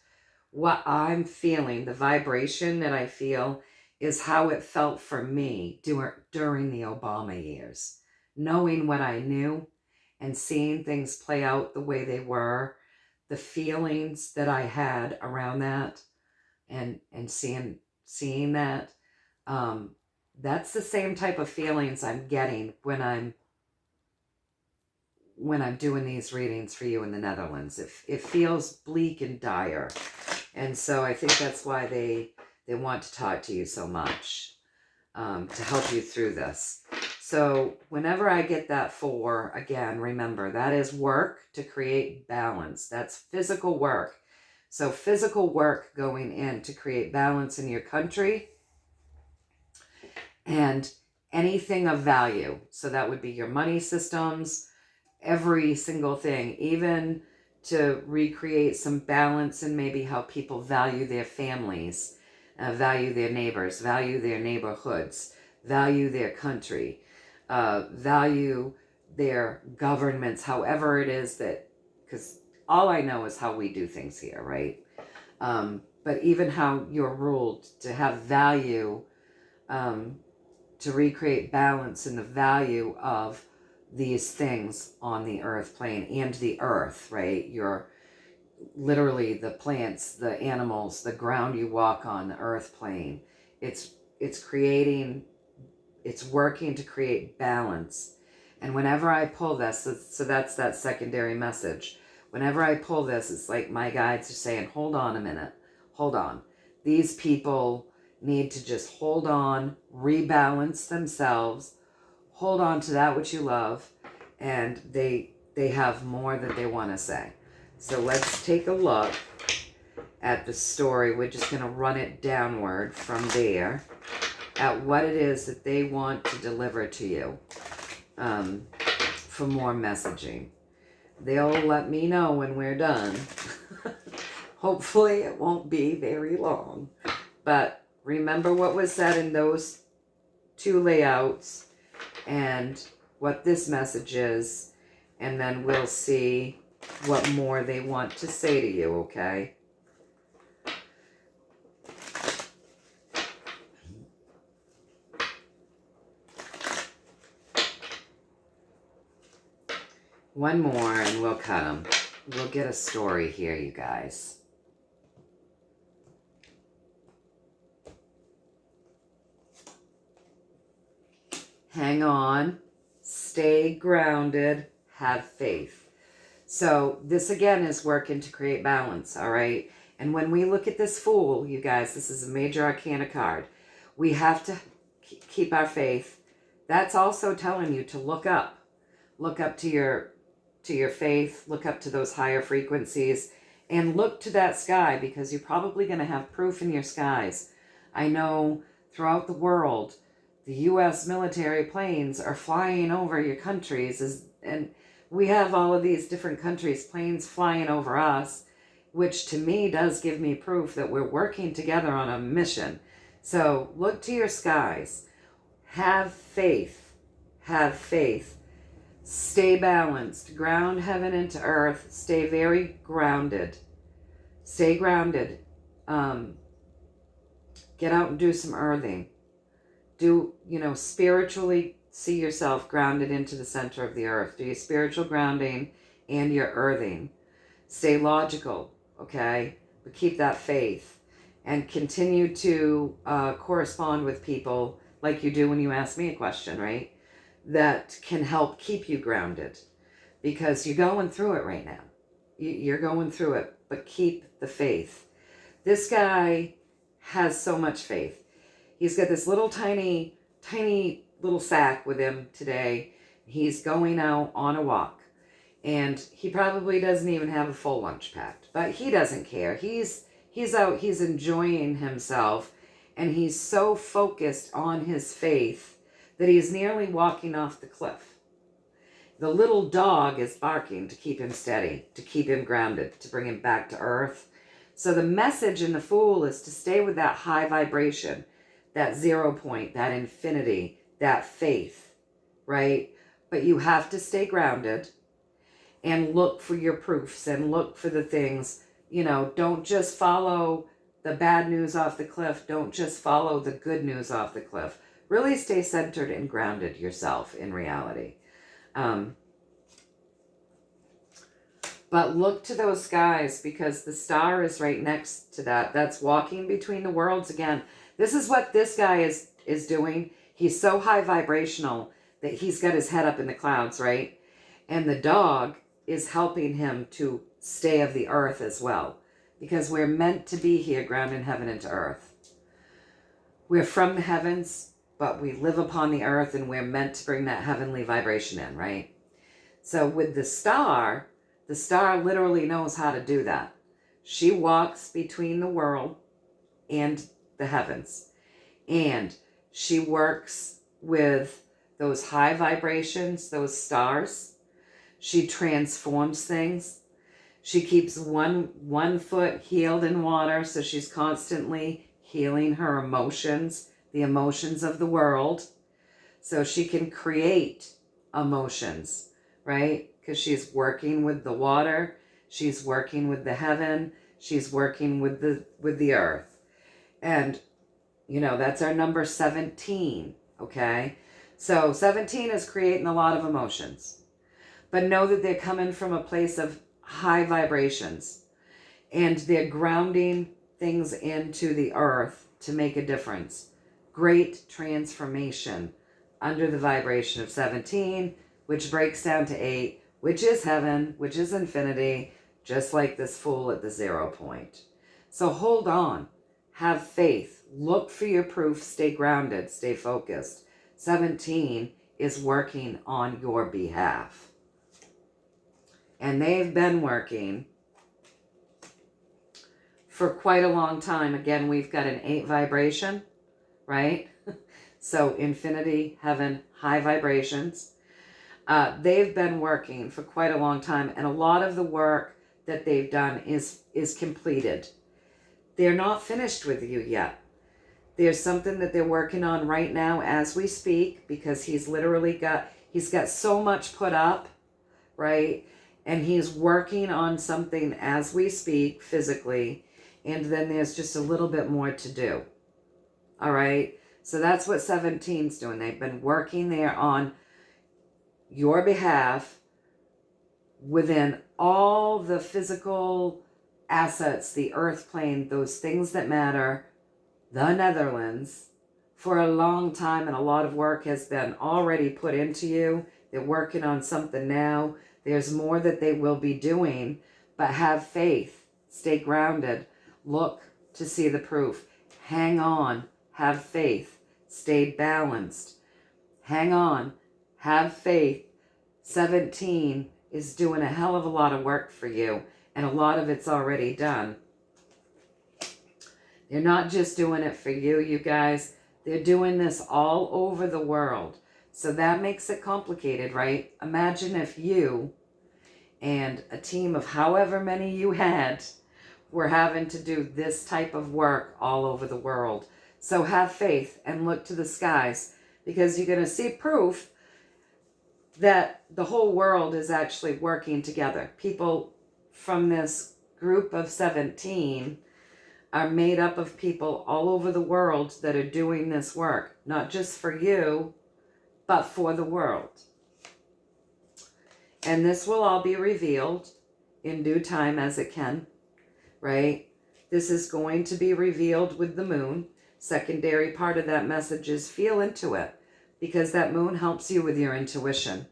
what I'm feeling, the vibration that I feel, is how it felt for me during the Obama years. Knowing what I knew and seeing things play out the way they were, the feelings that I had around that, and seeing that, that's the same type of feelings I'm getting when I'm doing these readings for you in the Netherlands. It feels bleak and dire. And so I think that's why they want to talk to you so much, to help you through this. So whenever I get that 4, again, remember, that is work to create balance. That's physical work. So physical work going in to create balance in your country and anything of value. So that would be your money systems, every single thing, even to recreate some balance in maybe how people value their families, value their neighbors, value their neighborhoods, value their country, value their governments, however it is that, because all I know is how we do things here, right? But even how you're ruled to have value, to recreate balance in the value of these things on the earth plane and the earth, right? You're literally the plants, the animals, the ground you walk on, the earth plane. It's creating, it's working to create balance. And whenever I pull this, so that's that secondary message. Whenever I pull this, it's like my guides are saying, hold on a minute, hold on. These people need to just hold on, rebalance themselves, hold on to that which you love, and they have more that they want to say. So let's take a look at the story. We're just going to run it downward from there at what it is that they want to deliver to you for more messaging. They'll let me know when we're done. Hopefully it won't be very long. But remember what was said in those 2 layouts and what this message is, and then we'll see what more they want to say to you, okay? One more and we'll cut them. We'll get a story here, you guys. Hang on, stay grounded, have faith. So this again is working to create balance, all right? And when we look at this Fool, you guys, this is a major arcana card. We have to keep our faith. That's also telling you to look up. Look up to your faith, look up to those higher frequencies, and look to that sky, because you're probably going to have proof in your skies. I know throughout the world, the U.S. military planes are flying over your countries, and we have all of these different countries' planes flying over us, which to me does give me proof that we're working together on a mission. So look to your skies. Have faith. Have faith. Stay balanced. Ground heaven into earth. Stay very grounded. Stay grounded. Get out and do some earthing. Do, spiritually see yourself grounded into the center of the earth. Do your spiritual grounding and your earthing. Stay logical, okay? But keep that faith. And continue to correspond with people like you do when you ask me a question, right? That can help keep you grounded. Because you're going through it right now. You're going through it, but keep the faith. This guy has so much faith. He's got this little tiny little sack with him today. He's going out on a walk. And he probably doesn't even have a full lunch packed. But he doesn't care. He's out, he's enjoying himself. And he's so focused on his faith that he's nearly walking off the cliff. The little dog is barking to keep him steady, to keep him grounded, to bring him back to earth. So the message in the Fool is to stay with that high vibration, that 0 point, that infinity, that faith, right? But you have to stay grounded and look for your proofs and look for the things, don't just follow the bad news off the cliff. Don't just follow the good news off the cliff. Really stay centered and grounded yourself in reality. But look to those skies, because the star is right next to that. That's walking between the worlds again. This is what this guy is doing. He's so high vibrational that he's got his head up in the clouds, right? And the dog is helping him to stay of the earth as well. Because we're meant to be here, grounded in heaven into earth. We're from the heavens, but we live upon the earth and we're meant to bring that heavenly vibration in, right? So with the star literally knows how to do that. She walks between the world and the heavens. And she works with those high vibrations, those stars. She transforms things. She keeps one foot healed in water, so she's constantly healing her emotions, the emotions of the world, so she can create emotions, right? Because she's working with the water, she's working with the heaven, she's working with the earth. And, you know, that's our number 17, okay? So 17 is creating a lot of emotions. But know that they're coming from a place of high vibrations. And they're grounding things into the earth to make a difference. Great transformation under the vibration of 17, which breaks down to 8, which is heaven, which is infinity, just like this fool at the 0 point. So hold on. Have faith. Look for your proof. Stay grounded. Stay focused. 17 is working on your behalf. And they've been working for quite a long time. Again, we've got an 8 vibration, right? So infinity, heaven, high vibrations. They've been working for quite a long time. And a lot of the work that they've done is completed. They're not finished with you yet. There's something that they're working on right now as we speak, because he's got so much put up, right? And he's working on something as we speak physically. And then there's just a little bit more to do. All right. So that's what 17's doing. They've been working there on your behalf within all the physical assets, the earth plane, those things that matter, the Netherlands, for a long time. And a lot of work has been already put into you. They're working on something now. There's more that they will be doing, but have faith. Stay grounded. Look to see the proof. Hang on. Have faith. Stay balanced. Hang on. Have faith. 17 is doing a hell of a lot of work for you, and a lot of it's already done. They're not just doing it for you, you guys. They're doing this all over the world. So that makes it complicated, right? Imagine if you and a team of however many you had were having to do this type of work all over the world. So have faith and look to the skies, because you're going to see proof that the whole world is actually working together. People from this group of 17 are made up of people all over the world that are doing this work, not just for you, but for the world. And this will all be revealed in due time as it can, right? This is going to be revealed with the moon. Secondary part of that message is feel into it, because that moon helps you with your intuition.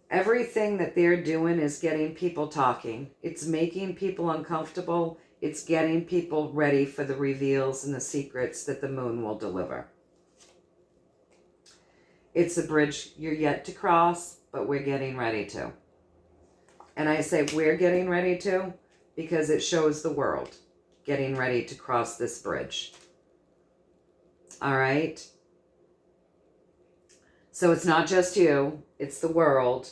Everything that they're doing is getting people talking. It's making people uncomfortable. It's getting people ready for the reveals and the secrets that the moon will deliver. It's a bridge you're yet to cross, but we're getting ready to. And I say we're getting ready to because it shows the world getting ready to cross this bridge. All right? So it's not just you, it's the world.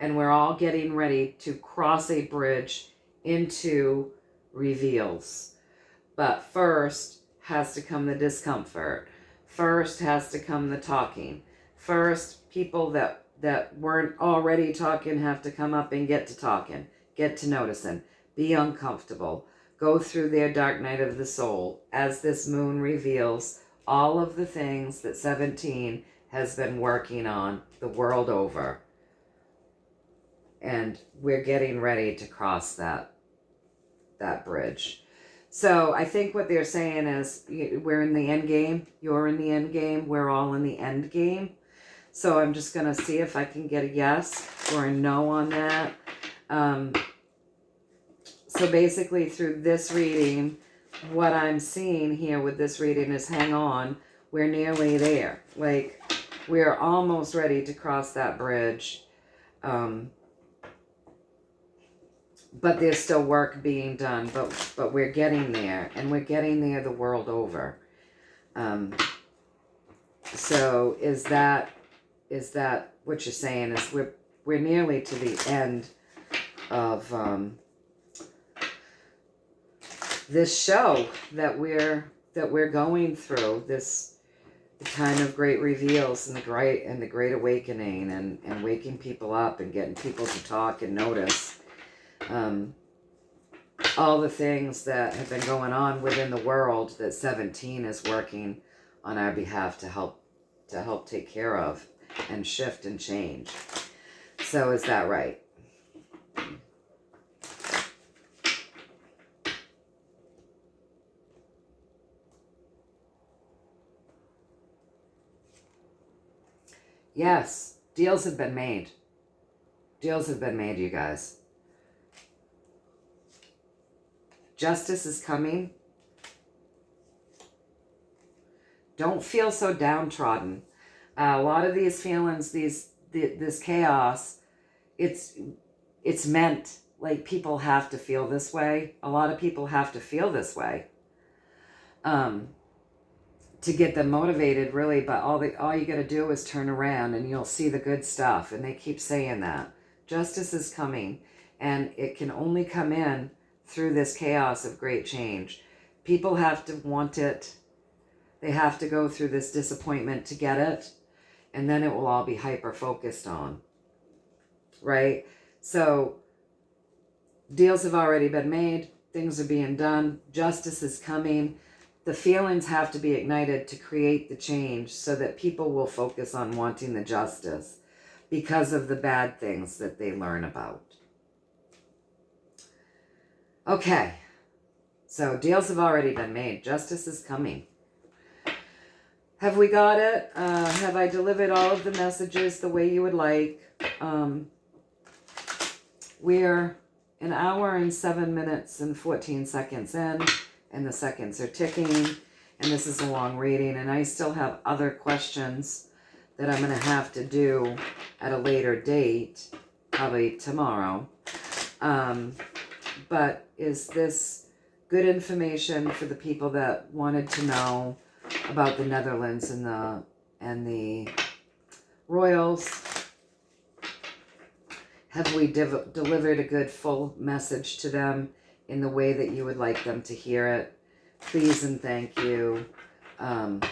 And we're all getting ready to cross a bridge into reveals. But first has to come the discomfort. First has to come the talking. First, people that weren't already talking have to come up and get to talking, get to noticing, be uncomfortable, go through their dark night of the soul as this moon reveals all of the things that 17 has been working on the world over. And we're getting ready to cross that bridge. So I think what they're saying is we're in the end game. You're in the end game. We're all in the end game. So I'm just going to see if I can get a yes or a no on that. So basically through this reading, what I'm seeing here with this reading is hang on. We're nearly there. Like, we're almost ready to cross that bridge. But there's still work being done, but we're getting there, and we're getting there the world over. So is that what you're saying? Is we're nearly to the end of this show that we're going through, this the time of great reveals and the great awakening, and waking people up and getting people to talk and notice all the things that have been going on within the world that 17 is working on our behalf to help take care of and shift and change. So is that right? Yes, deals have been made. Deals have been made, you guys. Justice is coming. Don't feel so downtrodden. A lot of these feelings, this chaos, it's meant, like, people have to feel this way. A lot of people have to feel this way to get them motivated, really. But all you got to do is turn around and you'll see the good stuff. And they keep saying that. Justice is coming, and it can only come in through this chaos of great change. People have to want it. They have to go through this disappointment to get it, and then it will all be hyper-focused on, right? So deals have already been made. Things are being done. Justice is coming. The feelings have to be ignited to create the change so that people will focus on wanting the justice because of the bad things that they learn about. Okay, so deals have already been made. Justice is coming. Have we got it? Have I delivered all of the messages the way you would like? We're an hour and 7 minutes and 14 seconds in, and the seconds are ticking, and this is a long reading, and I still have other questions that I'm going to have to do at a later date, probably tomorrow. But is this good information for the people that wanted to know about the Netherlands and the royals? Have we delivered a good full message to them in the way that you would like them to hear it? Please and thank you. Have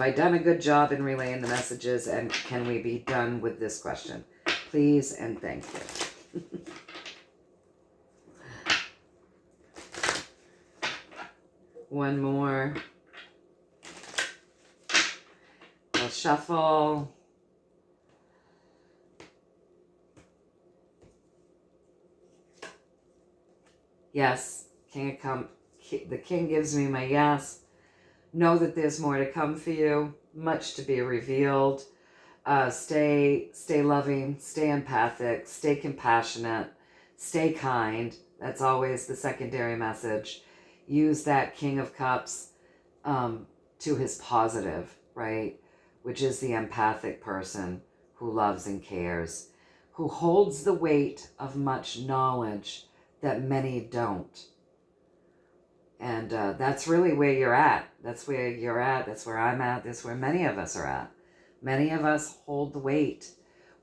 I done a good job in relaying the messages, and can we be done with this question? Please and thank you. One more. We'll shuffle. Yes, the king gives me my yes. Know that there's more to come for you, much to be revealed. Stay loving, stay empathic, stay compassionate, stay kind. That's always the secondary message. Use that King of Cups to his positive, right? Which is the empathic person who loves and cares, who holds the weight of much knowledge that many don't. And that's really where you're at. That's where you're at. That's where I'm at. That's where many of us are at. Many of us hold the weight.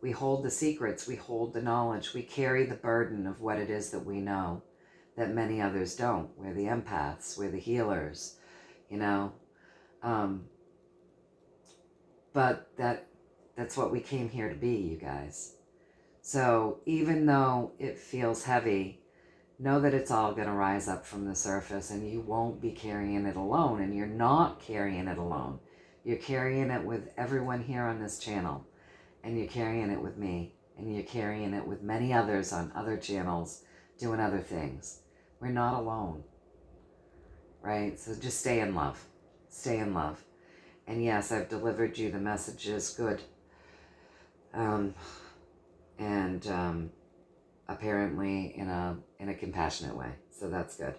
We hold the secrets. We hold the knowledge. We carry the burden of what it is that we know that many others don't. We're the empaths. We're the healers, you know. But that's what we came here to be, you guys. So even though it feels heavy, know that it's all going to rise up from the surface, and you won't be carrying it alone, and you're not carrying it alone. You're carrying it with everyone here on this channel, and you're carrying it with me, and you're carrying it with many others on other channels doing other things. We're not alone, right? So just stay in love. Stay in love. And yes, I've delivered you the messages good. Apparently in a compassionate way. So that's good.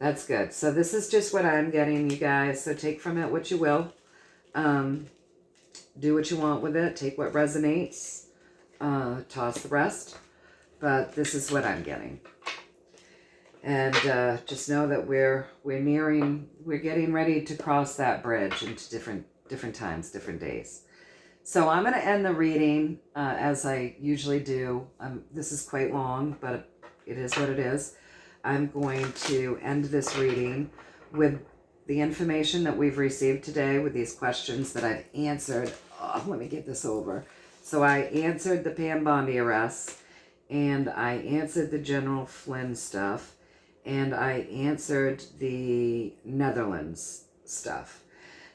That's good. So this is just what I'm getting, you guys. So take from it what you will. Do what you want with it. Take what resonates. Toss the rest. But this is what I'm getting. And just know that we're getting ready to cross that bridge into different times, different days. So I'm going to end the reading as I usually do. This is quite long, but it is what it is. I'm going to end this reading with the information that we've received today, with these questions that I've answered. Oh, let me get this over. So I answered the Pam Bondi arrest, and I answered the General Flynn stuff, and I answered the Netherlands stuff.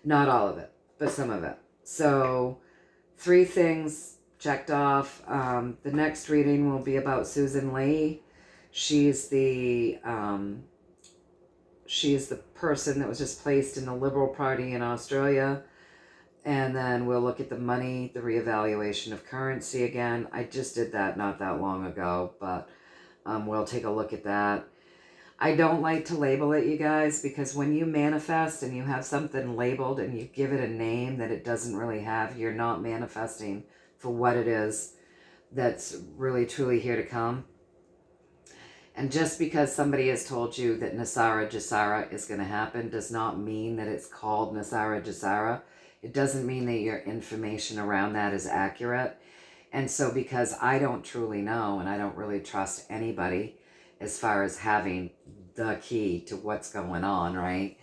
Not all of it, but some of it. So 3 things checked off. The next reading will be about Susan Lee. She's the person that was just placed in the Liberal Party in Australia. And then we'll look at the money, the reevaluation of currency again. I just did that not that long ago, but we'll take a look at that. I don't like to label it, you guys, because when you manifest and you have something labeled and you give it a name that it doesn't really have, you're not manifesting for what it is that's really truly here to come. And just because somebody has told you that Nasara Jasara is going to happen does not mean that it's called Nasara Jasara. It doesn't mean that your information around that is accurate. And so because I don't truly know, and I don't really trust anybody as far as having the key to what's going on, right?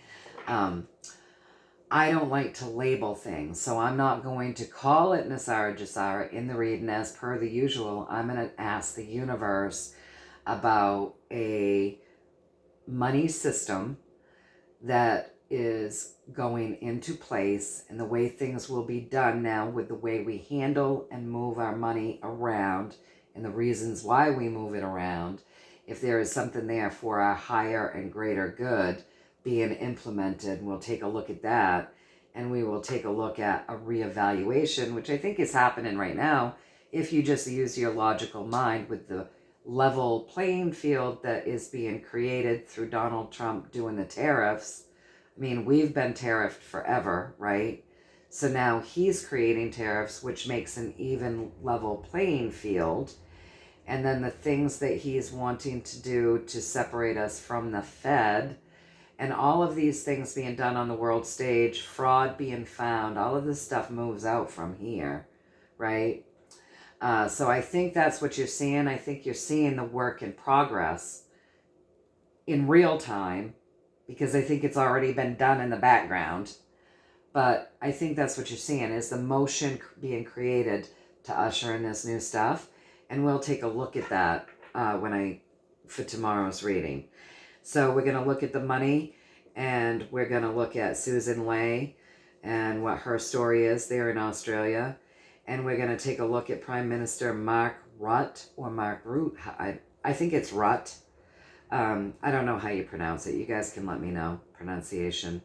I don't like to label things. So I'm not going to call it Nasara Jasara in the reading as per the usual. I'm going to ask the universe about a money system that is going into place, and the way things will be done now with the way we handle and move our money around, and the reasons why we move it around. If there is something there for our higher and greater good being implemented, we'll take a look at that. And we will take a look at a reevaluation, which I think is happening right now if you just use your logical mind with the level playing field that is being created through Donald Trump doing the tariffs. I mean, we've been tariffed forever, right? So now he's creating tariffs, which makes an even level playing field. And then the things that he's wanting to do to separate us from the Fed, and all of these things being done on the world stage, fraud being found, all of this stuff moves out from here, right? So I think that's what you're seeing. I think you're seeing the work in progress in real time, because I think it's already been done in the background. But I think that's what you're seeing, is the motion being created to usher in this new stuff. And we'll take a look at that for tomorrow's reading. So we're going to look at the money, and we're going to look at Susan Ley and what her story is there in Australia. And we're going to take a look at Prime Minister Mark Rutte, or Mark Rutte. I think it's Rutte. I don't know how you pronounce it. You guys can let me know. Pronunciation.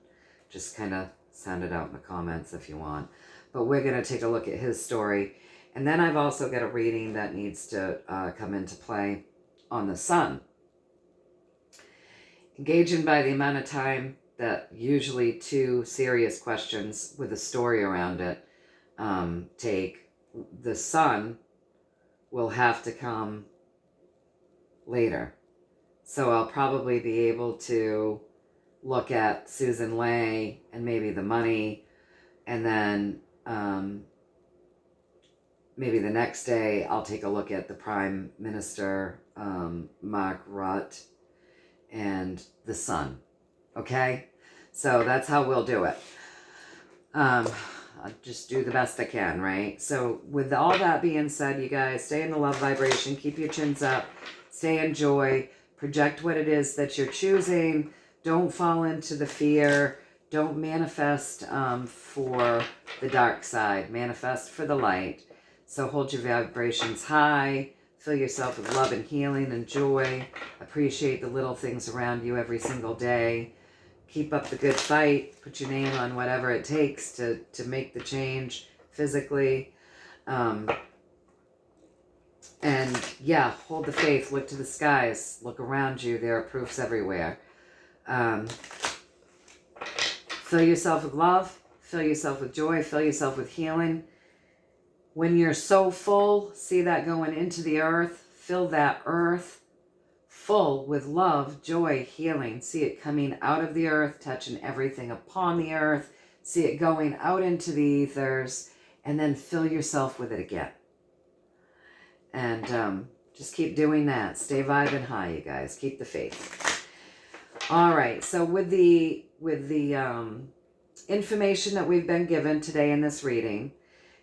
Just kind of sound it out in the comments if you want. But we're going to take a look at his story. And then I've also got a reading that needs to come into play on the sun. Engaging by the amount of time that usually 2 serious questions with a story around it take, the sun will have to come later. So I'll probably be able to look at Susan Ley and maybe the money, and then maybe the next day I'll take a look at the Prime Minister, Mark Rutte, and the sun. Okay? So that's how we'll do it. I'll just do the best I can, right? So with all that being said, you guys, stay in the love vibration, keep your chins up, stay in joy, project what it is that you're choosing, don't fall into the fear, don't manifest for the dark side, manifest for the light. So hold your vibrations high, fill yourself with love and healing and joy, appreciate the little things around you every single day. Keep up the good fight. Put your name on whatever it takes to make the change physically. And yeah, hold the faith. Look to the skies. Look around you. There are proofs everywhere. Fill yourself with love, fill yourself with joy, fill yourself with healing. When you're so full, see that going into the earth, fill that earth full with love, joy, healing. See it coming out of the earth, touching everything upon the earth. See it going out into the ethers, and then fill yourself with it again. And just keep doing that. Stay vibing high, you guys. Keep the faith. All right. So with the information that we've been given today in this reading,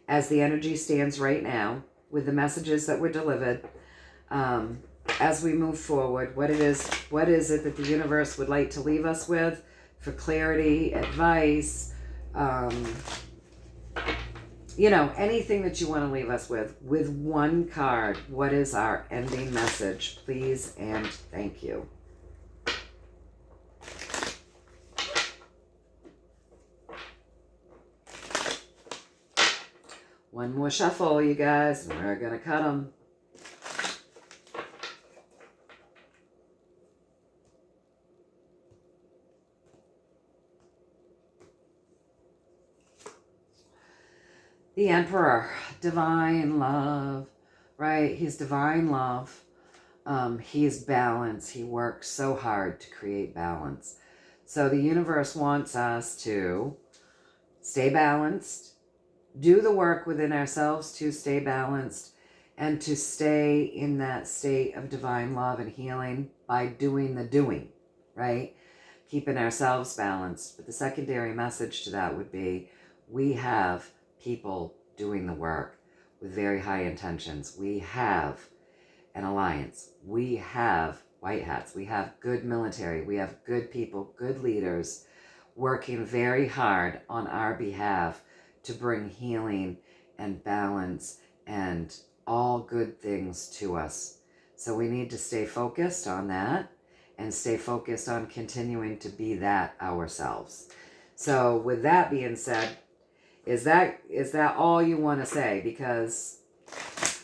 as the energy stands right now, with the messages that were delivered, as we move forward, what is it that the universe would like to leave us with for clarity, advice, anything that you want to leave us with one card. What is our ending message? Please and thank you. One more shuffle, you guys, and we're going to cut them. The Emperor, divine love, right? He's divine love. He's balance. He works so hard to create balance. So the universe wants us to stay balanced, do the work within ourselves to stay balanced, and to stay in that state of divine love and healing by doing the doing, right? Keeping ourselves balanced. But the secondary message to that would be, we have people doing the work with very high intentions. We have an alliance. We have white hats. We have good military. We have good people, good leaders working very hard on our behalf to bring healing and balance and all good things to us. So we need to stay focused on that and stay focused on continuing to be that ourselves. So with that being said, is that all you want to say? Because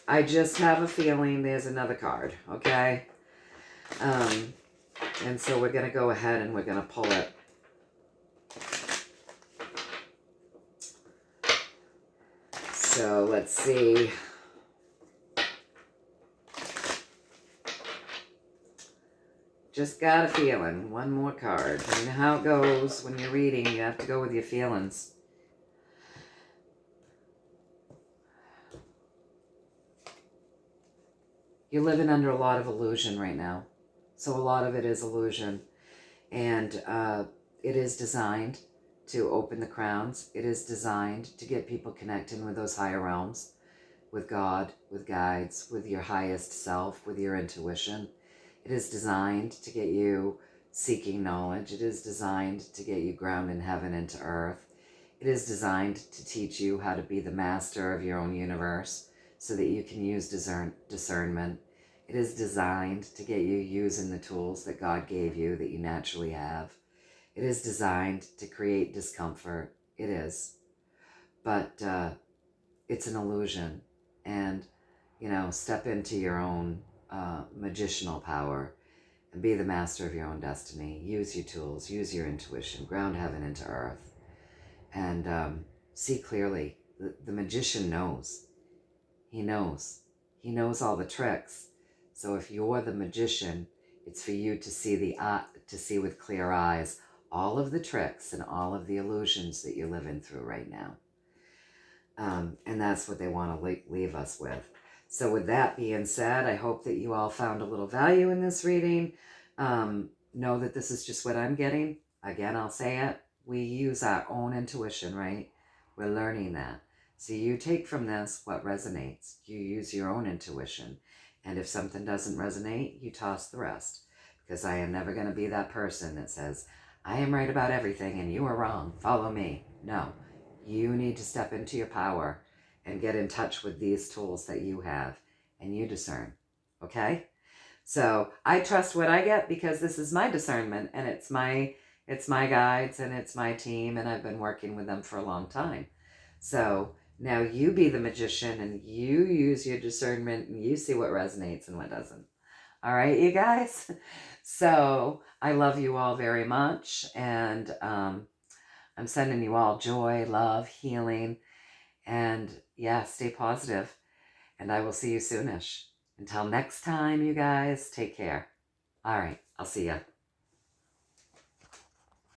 I just have a feeling there's another card, okay? And so we're going to go ahead and we're going to pull it. So let's see. Just got a feeling. One more card. You know how it goes when you're reading. You have to go with your feelings. You're living under a lot of illusion right now. So a lot of it is illusion. And it is designed to open the crowns. It is designed to get people connecting with those higher realms, with God, with guides, with your highest self, with your intuition. It is designed to get you seeking knowledge. It is designed to get you grounded in heaven into earth. It is designed to teach you how to be the master of your own universe so that you can use discernment. It is designed to get you using the tools that God gave you that you naturally have. It is designed to create discomfort. It is. But it's an illusion. And, step into your own magicianal power and be the master of your own destiny. Use your tools. Use your intuition. Ground heaven into earth. And see clearly. The magician knows. He knows. He knows all the tricks. So if you're the magician, it's for you to see with clear eyes all of the tricks and all of the illusions that you're living through right now. And that's what they want to leave us with. So with that being said, I hope that you all found a little value in this reading. Know that this is just what I'm getting. Again, I'll say it. We use our own intuition, right? We're learning that. So you take from this what resonates. You use your own intuition. And if something doesn't resonate, you toss the rest. Because I am never going to be that person that says, I am right about everything and you are wrong. Follow me. No. You need to step into your power and get in touch with these tools that you have. And you discern. Okay? So I trust what I get because this is my discernment. And it's my guides and it's my team. And I've been working with them for a long time. So now you be the magician and you use your discernment and you see what resonates and what doesn't. All right, you guys. So I love you all very much. And I'm sending you all joy, love, healing. And yeah, stay positive. And I will see you soonish. Until next time, you guys, take care. All right, I'll see ya.